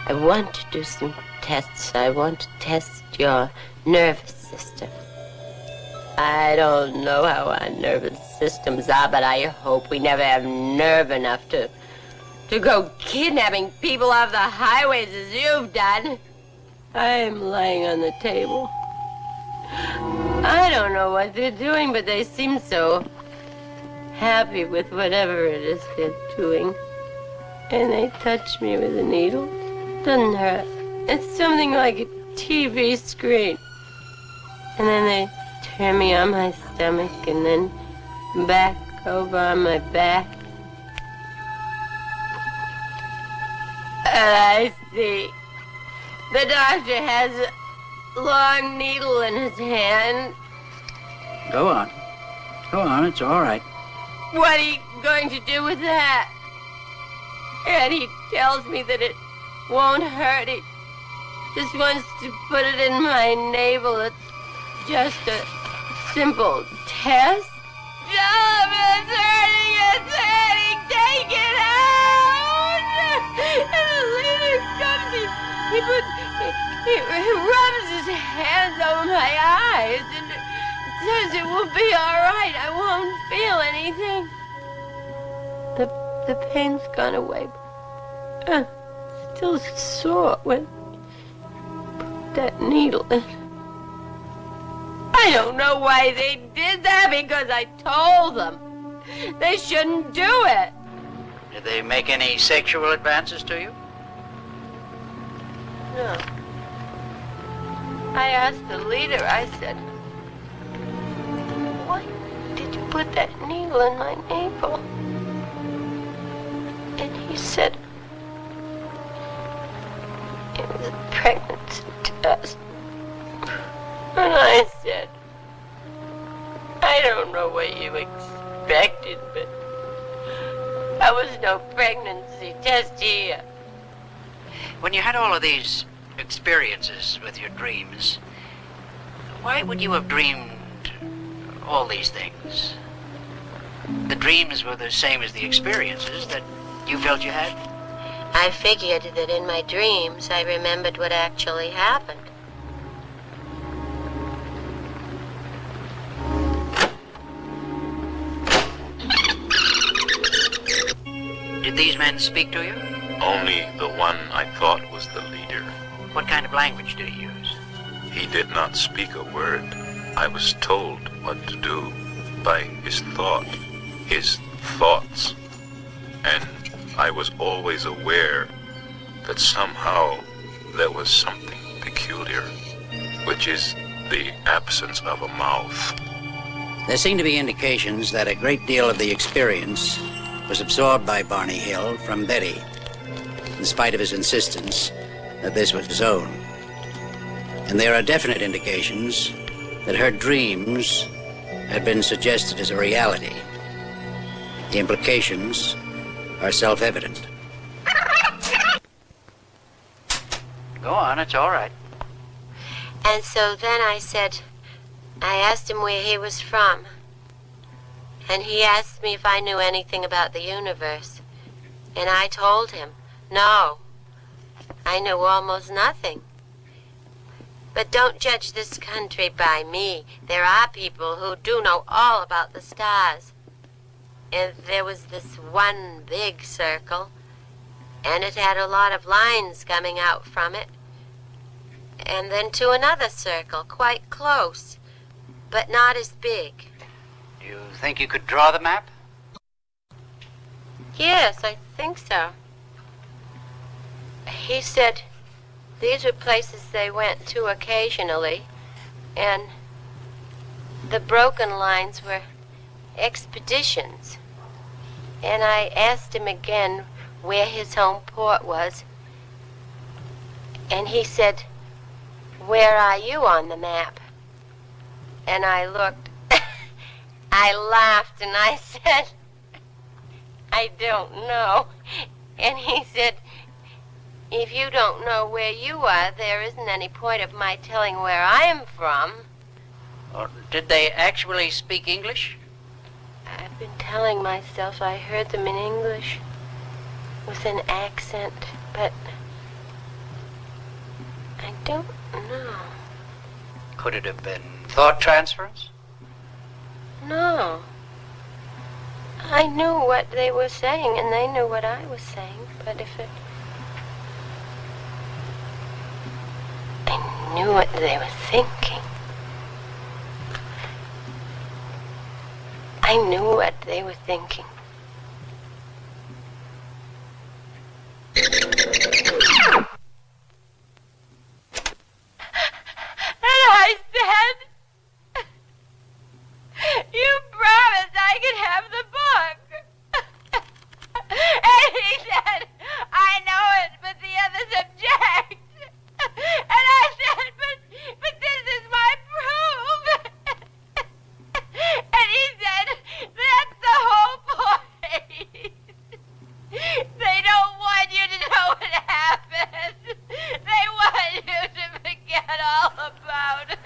I want to do some tests. I want to test your nervous system. I don't know how our nervous systems are, but I hope we never have nerve enough to go kidnapping people off the highways as you've done. I'm lying on the table. I don't know what they're doing, but they seem so happy with whatever it is they're doing. And they touch me with a needle. Doesn't hurt. It's something like a TV screen. And then they turn me on my stomach and then back over on my back. And I see the doctor has a long needle in his hand. Go on. Go on, it's all right. What are you going to do with that? And he tells me that it won't hurt. He just wants to put it in my navel. It's just a simple test. Stop, it's hurting, take it out! And the leader comes, he rubs his hands over my eyes and says it will be all right. I won't feel anything. The pain's gone away. Still sore when put that needle in. I don't know why they did that, because I told them they shouldn't do it. Did they make any sexual advances to you? No. I asked the leader, I said, why did you put that needle in my navel? And he said, it was a pregnancy test. And I said, I don't know what you expected, but there was no pregnancy test here. When you had all of these experiences with your dreams, why would you have dreamed all these things? The dreams were the same as the experiences that you felt you had? I figured that in my dreams I remembered what actually happened. Did these men speak to you? Only the one I thought was the leader. What kind of language did he use? He did not speak a word. I was told what to do by his thought, his thoughts. And I was always aware that somehow there was something peculiar, which is the absence of a mouth. There seem to be indications that a great deal of the experience was absorbed by Barney Hill from Betty, in spite of his insistence that this was his own. And there are definite indications that her dreams had been suggested as a reality. The implications are self-evident. Go on, it's all right. And so then I asked him where he was from. And he asked me if I knew anything about the universe. And I told him, no, I knew almost nothing. But don't judge this country by me. There are people who do know all about the stars. And there was this one big circle, and it had a lot of lines coming out from it. And then to another circle, quite close, but not as big. You think you could draw the map? Yes, I think so. He said these were places they went to occasionally, and the broken lines were expeditions. And I asked him again where his home port was, and he said "Where are you on the map?" And I looked. I laughed and I said, "I don't know." And he said, "If you don't know where you are, there isn't any point of my telling where I am from." Or did they actually speak English? I've been telling myself I heard them in English with an accent, but I don't know. Could it have been thought transference? No. I knew what they were saying, and they knew what I was saying, but if it... I knew what they were thinking. I knew what they were thinking. And I said, "You promised I could have the book." And he said, "I know it, but the others object." And I said, but this is my proof." And he said, "That's the whole point. They don't want you to know what happened. They want you to forget all about it."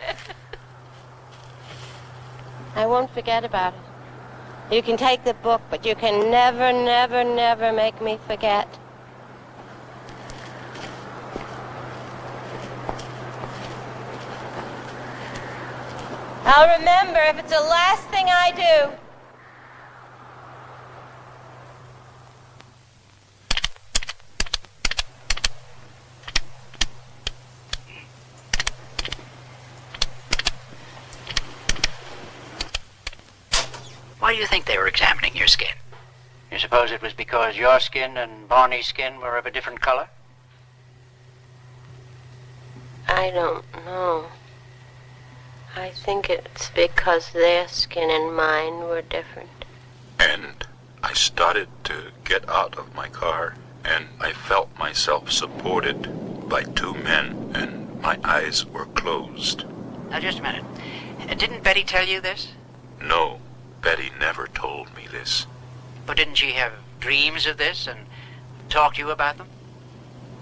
I won't forget about it. You can take the book, but you can never, never, never make me forget. I'll remember if it's the last thing I do. Why do you think they were examining your skin? You suppose it was because your skin and Barney's skin were of a different color? I don't know. I think it's because their skin and mine were different. And I started to get out of my car, and I felt myself supported by two men, and my eyes were closed. Now, just a minute. Didn't Betty tell you this? No, Betty never told me this. But didn't she have dreams of this and talk to you about them?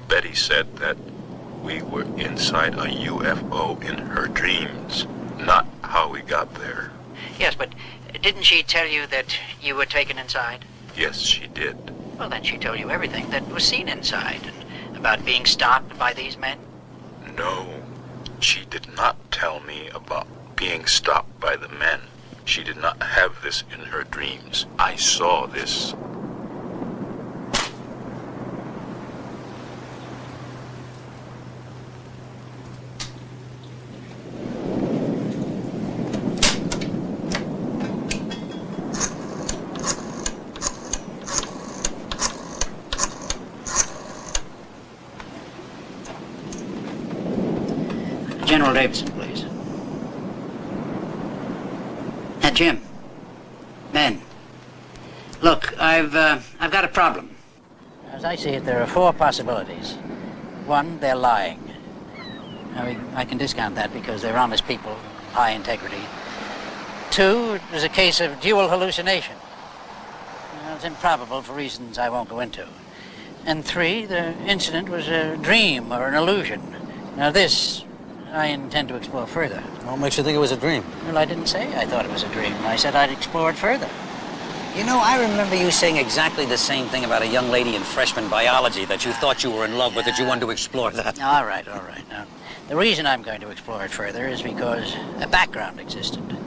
Betty said that we were inside a UFO in her dreams, not how we got there. Yes, but didn't she tell you that you were taken inside? Yes, she did. Well, then she told you everything that was seen inside and about being stopped by these men? No, she did not tell me about being stopped by the men. She did not have this in her dreams. I saw this. General Davidson, please. Jim. Men. Look, I've got a problem. As I see it, there are four possibilities. One, they're lying. I can discount that because they're honest people, high integrity. Two, it was a case of dual hallucination. It's improbable for reasons I won't go into. And three, the incident was a dream or an illusion. Now this, I intend to explore further. What makes you think it was a dream? Well, I didn't say I thought it was a dream. I said I'd explore it further. You know, I remember you saying exactly the same thing about a young lady in freshman biology that you thought you were in love with, that you wanted to explore that. All right. Now, the reason I'm going to explore it further is because a background existed.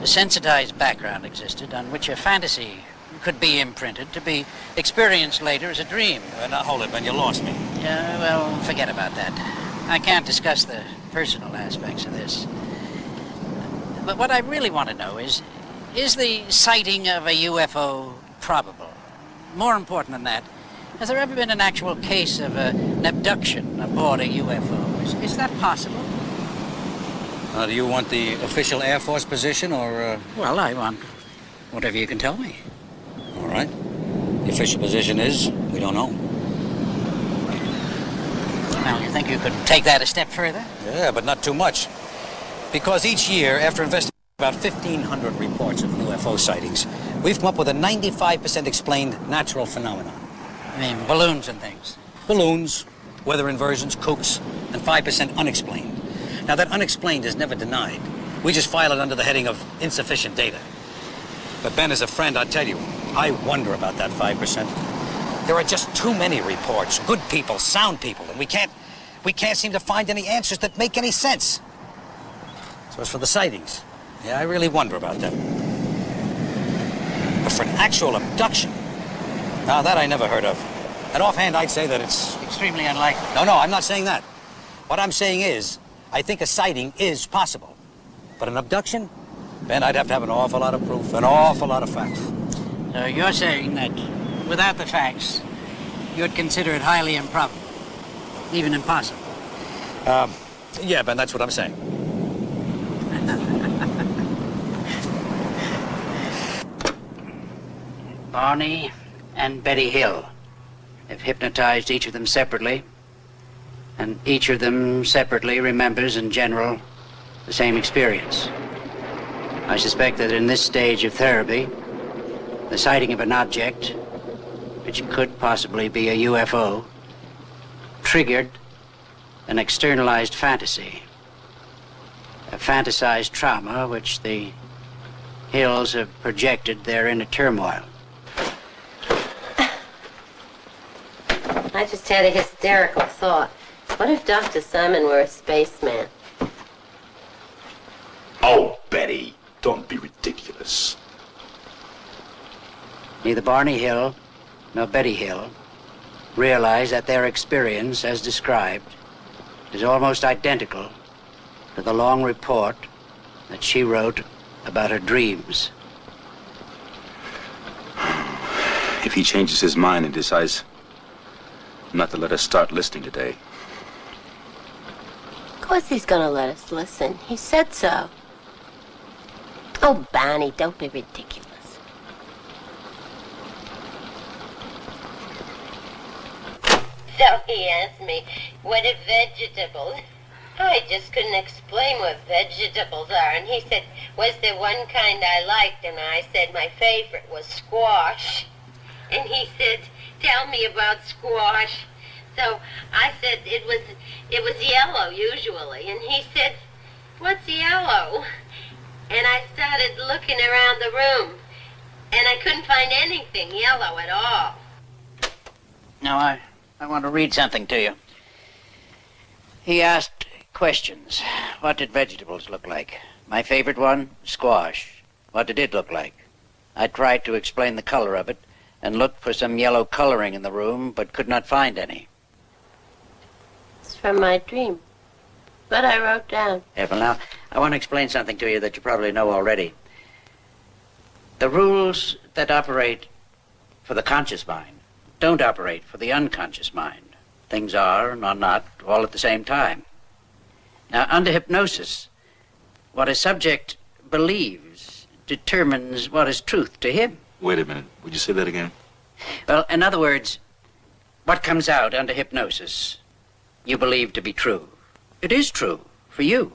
A sensitized background existed on which a fantasy could be imprinted to be experienced later as a dream. Now, hold it, man. You lost me. Yeah, well, forget about that. I can't discuss the personal aspects of this. But what I really want to know is the sighting of a UFO probable? More important than that, has there ever been an actual case of an abduction aboard a UFO? Is that possible? Do you want the official Air Force position, or... Well, I want whatever you can tell me. All right. The official position is, we don't know. Well, you think you could take that a step further? Yeah, but not too much. Because each year, after investigating about 1,500 reports of UFO sightings, we've come up with a 95% explained natural phenomenon. I mean, balloons and things. Balloons, weather inversions, kooks, and 5% unexplained. Now, that unexplained is never denied. We just file it under the heading of insufficient data. But Ben, as a friend, I tell you, I wonder about that 5%. There are just too many reports, good people, sound people, and we can't seem to find any answers that make any sense. So as for the sightings, yeah, I really wonder about them. But for an actual abduction, now that I never heard of. And offhand, I'd say that it's Extremely unlikely. No, I'm not saying that. What I'm saying is, I think a sighting is possible. But an abduction? Ben, I'd have to have an awful lot of proof, an awful lot of facts. So you're saying that without the facts, you'd consider it highly improbable, even impossible? Yeah, Ben, that's what I'm saying. Barney and Betty Hill have hypnotized each of them separately, and each of them separately remembers in general the same experience. I suspect that in this stage of therapy, the sighting of an object, which could possibly be a UFO, triggered an externalized fantasy, a fantasized trauma which the Hills have projected their inner turmoil. I just had a hysterical thought. What if Dr. Simon were a spaceman? Oh, Betty, don't be ridiculous. Neither Barney Hill nor Betty Hill realize that their experience, as described, is almost identical to the long report that she wrote about her dreams. If he changes his mind and decides not to let us start listening today. Of course he's gonna let us listen. He said so. Oh, Barney, don't be ridiculous. So he asked me, what are vegetables? I just couldn't explain what vegetables are. And he said, was there one kind I liked? And I said my favorite was squash. And he said, tell me about squash. So I said it was yellow usually. And he said, what's yellow? And I started looking around the room. And I couldn't find anything yellow at all. Now, I want to read something to you. He asked questions. What did vegetables look like? My favorite one, squash. What did it look like? I tried to explain the color of it and looked for some yellow coloring in the room, but could not find any. It's from my dream. But I wrote down. Yeah, well, now, I want to explain something to you that you probably know already. The rules that operate for the conscious mind don't operate for the unconscious mind. Things are and are not all at the same time. Now, under hypnosis, what a subject believes determines what is truth to him. Wait a minute. Would you say that again? Well, in other words, what comes out under hypnosis, you believe to be true. It is true for you.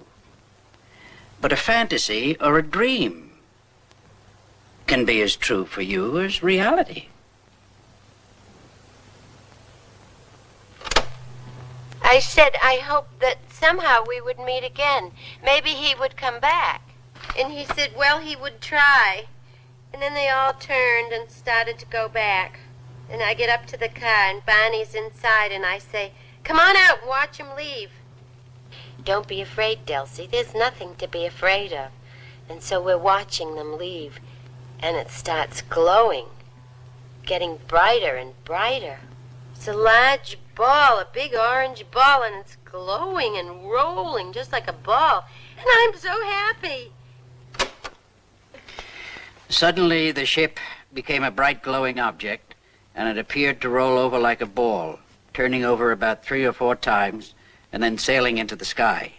But a fantasy or a dream can be as true for you as reality. I said I hoped that somehow we would meet again. Maybe he would come back. And he said, well, he would try. And then they all turned and started to go back. And I get up to the car, and Barney's inside, and I say, come on out and watch him leave. Don't be afraid, Delcy. There's nothing to be afraid of. And so we're watching them leave. And it starts glowing, getting brighter and brighter. It's a large ball, a big orange ball, and it's glowing and rolling just like a ball. And I'm so happy. Suddenly, the ship became a bright glowing object, and it appeared to roll over like a ball, turning over about 3 or 4 times, and then sailing into the sky.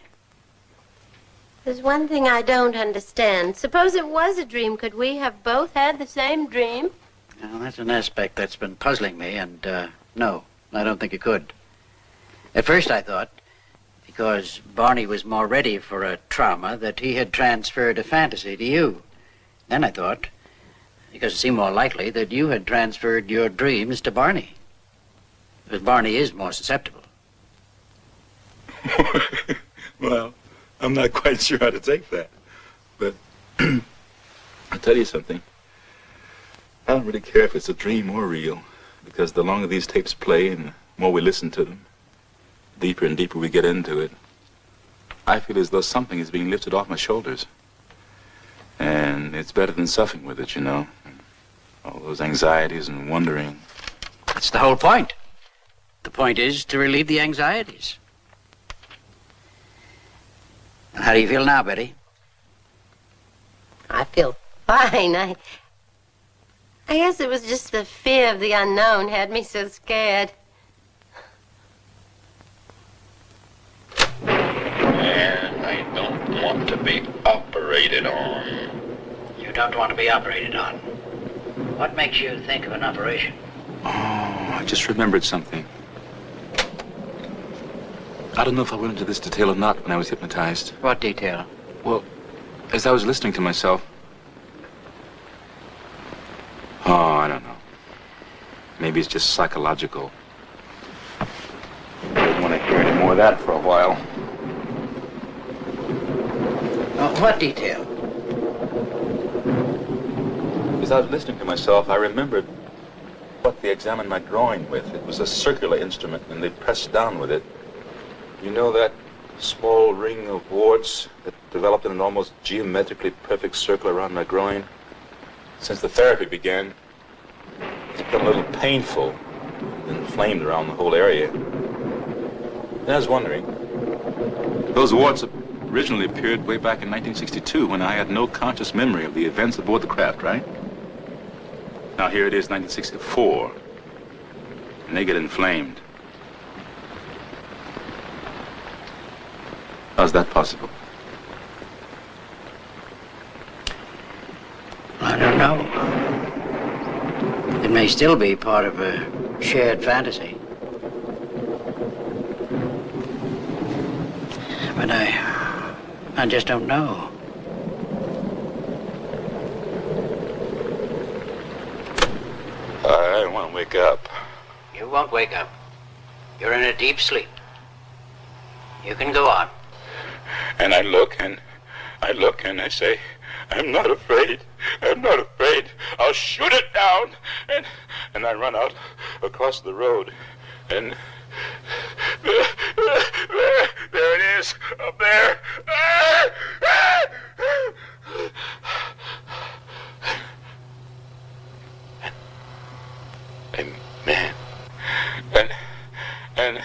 There's one thing I don't understand. Suppose it was a dream. Could we have both had the same dream? Now, that's an aspect that's been puzzling me, and no, I don't think you could. At first I thought, because Barney was more ready for a trauma, that he had transferred a fantasy to you. Then I thought, because it seemed more likely, that you had transferred your dreams to Barney. Because Barney is more susceptible. Well, I'm not quite sure how to take that. But I'll tell you something. I don't really care if it's a dream or real, because the longer these tapes play and the more we listen to them, deeper and deeper we get into it, I feel as though something is being lifted off my shoulders. And it's better than suffering with it, you know. All those anxieties and wondering. That's the whole point. The point is to relieve the anxieties. And how do you feel now, Betty? I feel fine. I guess it was just the fear of the unknown had me so scared. And I don't want to be operated on. You don't want to be operated on. What makes you think of an operation? Oh, I just remembered something. I don't know if I went into this detail or not when I was hypnotized. What detail? Well, as I was listening to myself... Oh, I don't know. Maybe it's just psychological. I don't want to hear any more of that for a while. What detail? As I was listening to myself, I remembered what they examined my drawing with. It was a circular instrument, and they pressed down with it. You know that small ring of warts that developed in an almost geometrically perfect circle around my groin? Since the therapy began, it's become a little painful and inflamed around the whole area. And I was wondering, those warts originally appeared way back in 1962 when I had no conscious memory of the events aboard the craft, right? Now here it is, 1964, and they get inflamed. How's that possible? I don't know. It may still be part of a shared fantasy. But I just don't know. I want to wake up. You won't wake up. You're in a deep sleep. You can go on. And I look and I say, I'm not afraid. I'm not afraid. I'll shoot it down. And I run out across the road. And there it is, up there. And man, and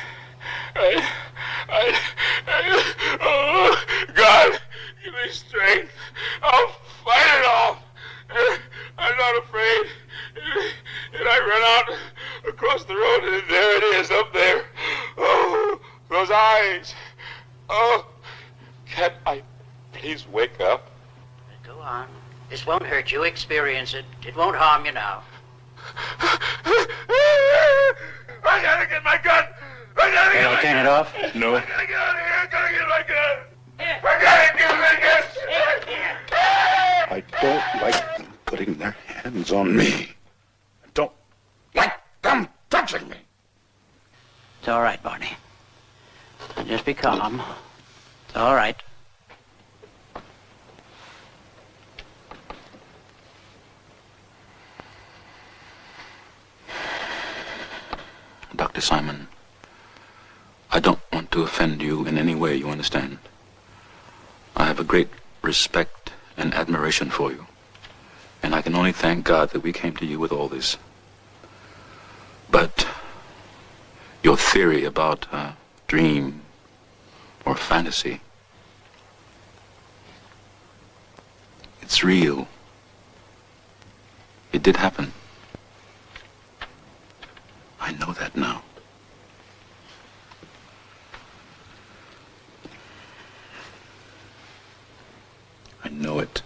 oh, God, give me strength. I'll fight it off. I'm not afraid. And I run out across the road, and there it is, up there. Oh, those eyes. Oh, can't I please wake up? Go on. This won't hurt you. Experience it. It won't harm you now. I gotta get my gun. I gotta get my Turn it off? No. I gotta get out of here. I gotta get my gun. I gotta get my gun. I don't like them putting their hands on me. I don't like them touching me. It's all right, Barney. Just be calm. It's all right. Dr. Simon, I don't want to offend you in any way, you understand? I have a great respect and admiration for you. And I can only thank God that we came to you with all this. But your theory about dream or fantasy, it's real. It did happen. I know that now. I know it.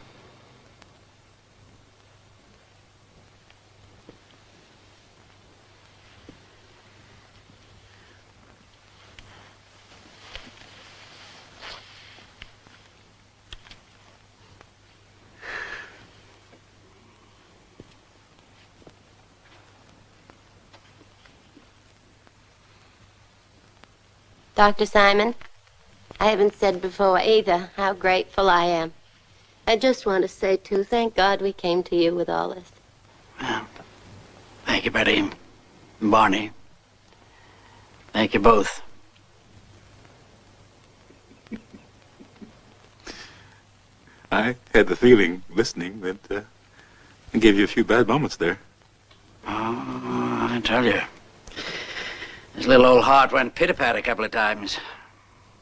Dr. Simon, I haven't said before either how grateful I am. I just want to say, too, thank God we came to you with all this. Well, thank you, Betty and Barney. Thank you both. I had the feeling, listening, that I gave you a few bad moments there. Oh, I tell you. His little old heart went pit-a-pat a couple of times.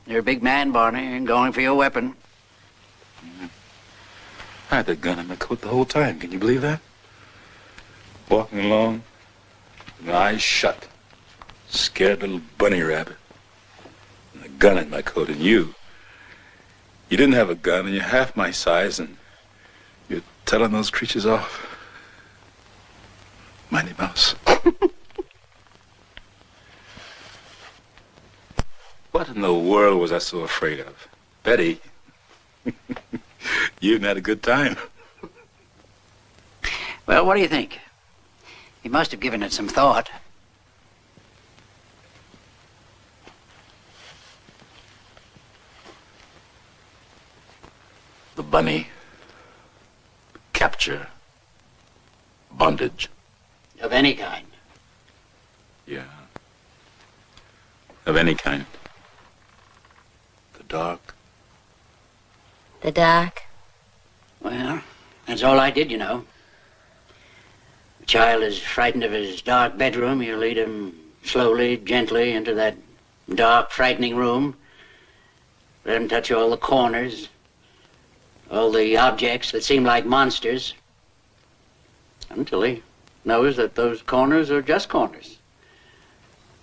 You're a big man, Barney, and going for your weapon. I had that gun in my coat the whole time. Can you believe that? Walking along, with my eyes shut. Scared little bunny rabbit. And a gun in my coat. And you didn't have a gun, and you're half my size, and you're telling those creatures off. Mighty Mouse. What in the world was I so afraid of? Betty, you had a good time. Well, what do you think? He must have given it some thought. The bunny. Capture. Bondage. Of any kind. Yeah. Of any kind. The dark. The dark? Well, that's all I did, you know. The child is frightened of his dark bedroom. You lead him slowly, gently into that dark, frightening room. Let him touch all the corners, all the objects that seem like monsters, until he knows that those corners are just corners.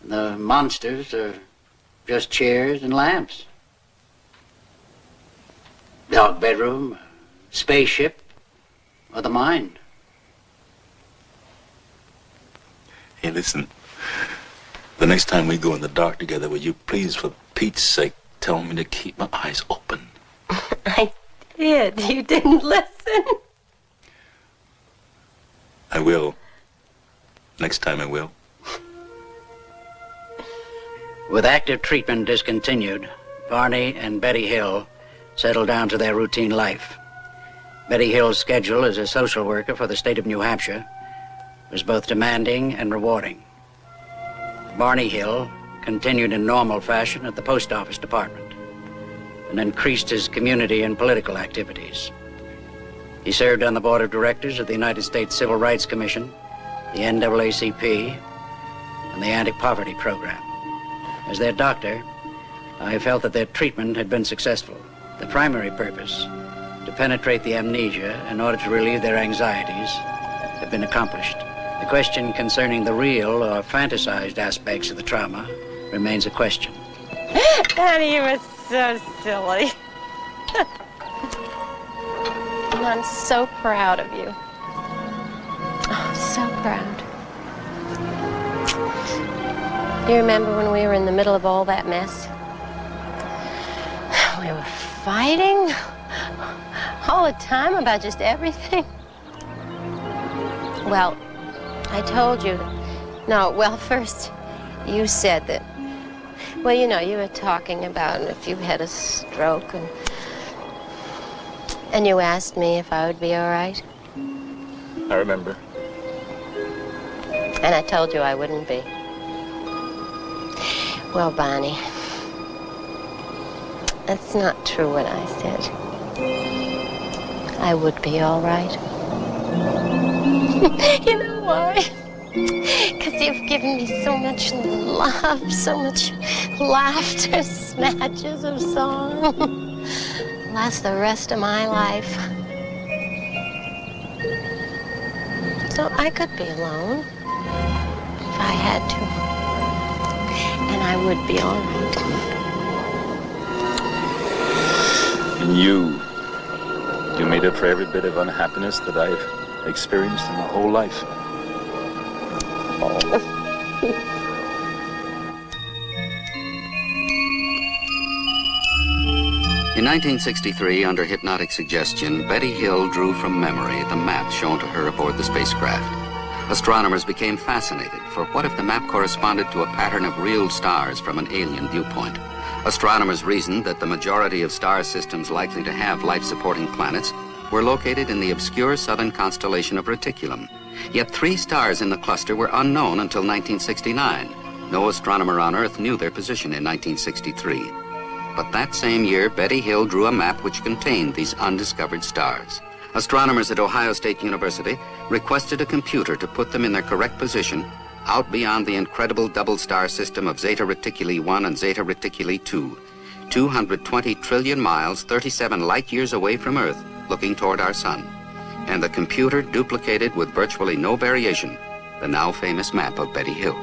The monsters are just chairs and lamps. Dark bedroom, spaceship, or the mind. Hey, listen. The next time we go in the dark together, will you please, for Pete's sake, tell me to keep my eyes open? I did. You didn't listen. I will. Next time I will. With active treatment discontinued, Barney and Betty Hill settled down to their routine life. Betty Hill's schedule as a social worker for the state of New Hampshire was both demanding and rewarding. Barney Hill continued in normal fashion at the post office department and increased his community and political activities. He served on the board of directors of the United States Civil Rights Commission, the NAACP, and the Anti-Poverty Program. As their doctor, I felt that their treatment had been successful. The primary purpose, to penetrate the amnesia in order to relieve their anxieties, had been accomplished. The question concerning the real or fantasized aspects of the trauma remains a question. Daddy, you were so silly. And I'm so proud of you. Oh, so proud. Do you remember when we were in the middle of all that mess? We were fighting all the time about just everything. Well, I told you. No, well, first you said that. Well, you know, you were talking about if you had a stroke, and you asked me if I would be all right. I remember. And I told you I wouldn't be. Well, Bonnie, that's not true what I said. I would be all right. You know why? Because you've given me so much love, so much laughter, snatches of song. Last the rest of my life. So I could be alone if I had to. And I would be all right. And you made up for every bit of unhappiness that I've experienced in my whole life. In 1963, under hypnotic suggestion, Betty Hill drew from memory the map shown to her aboard the spacecraft. Astronomers became fascinated, for what if the map corresponded to a pattern of real stars from an alien viewpoint? Astronomers reasoned that the majority of star systems likely to have life-supporting planets were located in the obscure southern constellation of Reticulum. Yet 3 stars in the cluster were unknown until 1969. No astronomer on Earth knew their position in 1963. But that same year, Betty Hill drew a map which contained these undiscovered stars. Astronomers at Ohio State University requested a computer to put them in their correct position out beyond the incredible double star system of Zeta Reticuli 1 and Zeta Reticuli 2, 220 trillion miles, 37 light years away from Earth, looking toward our sun. And the computer duplicated with virtually no variation the now famous map of Betty Hill.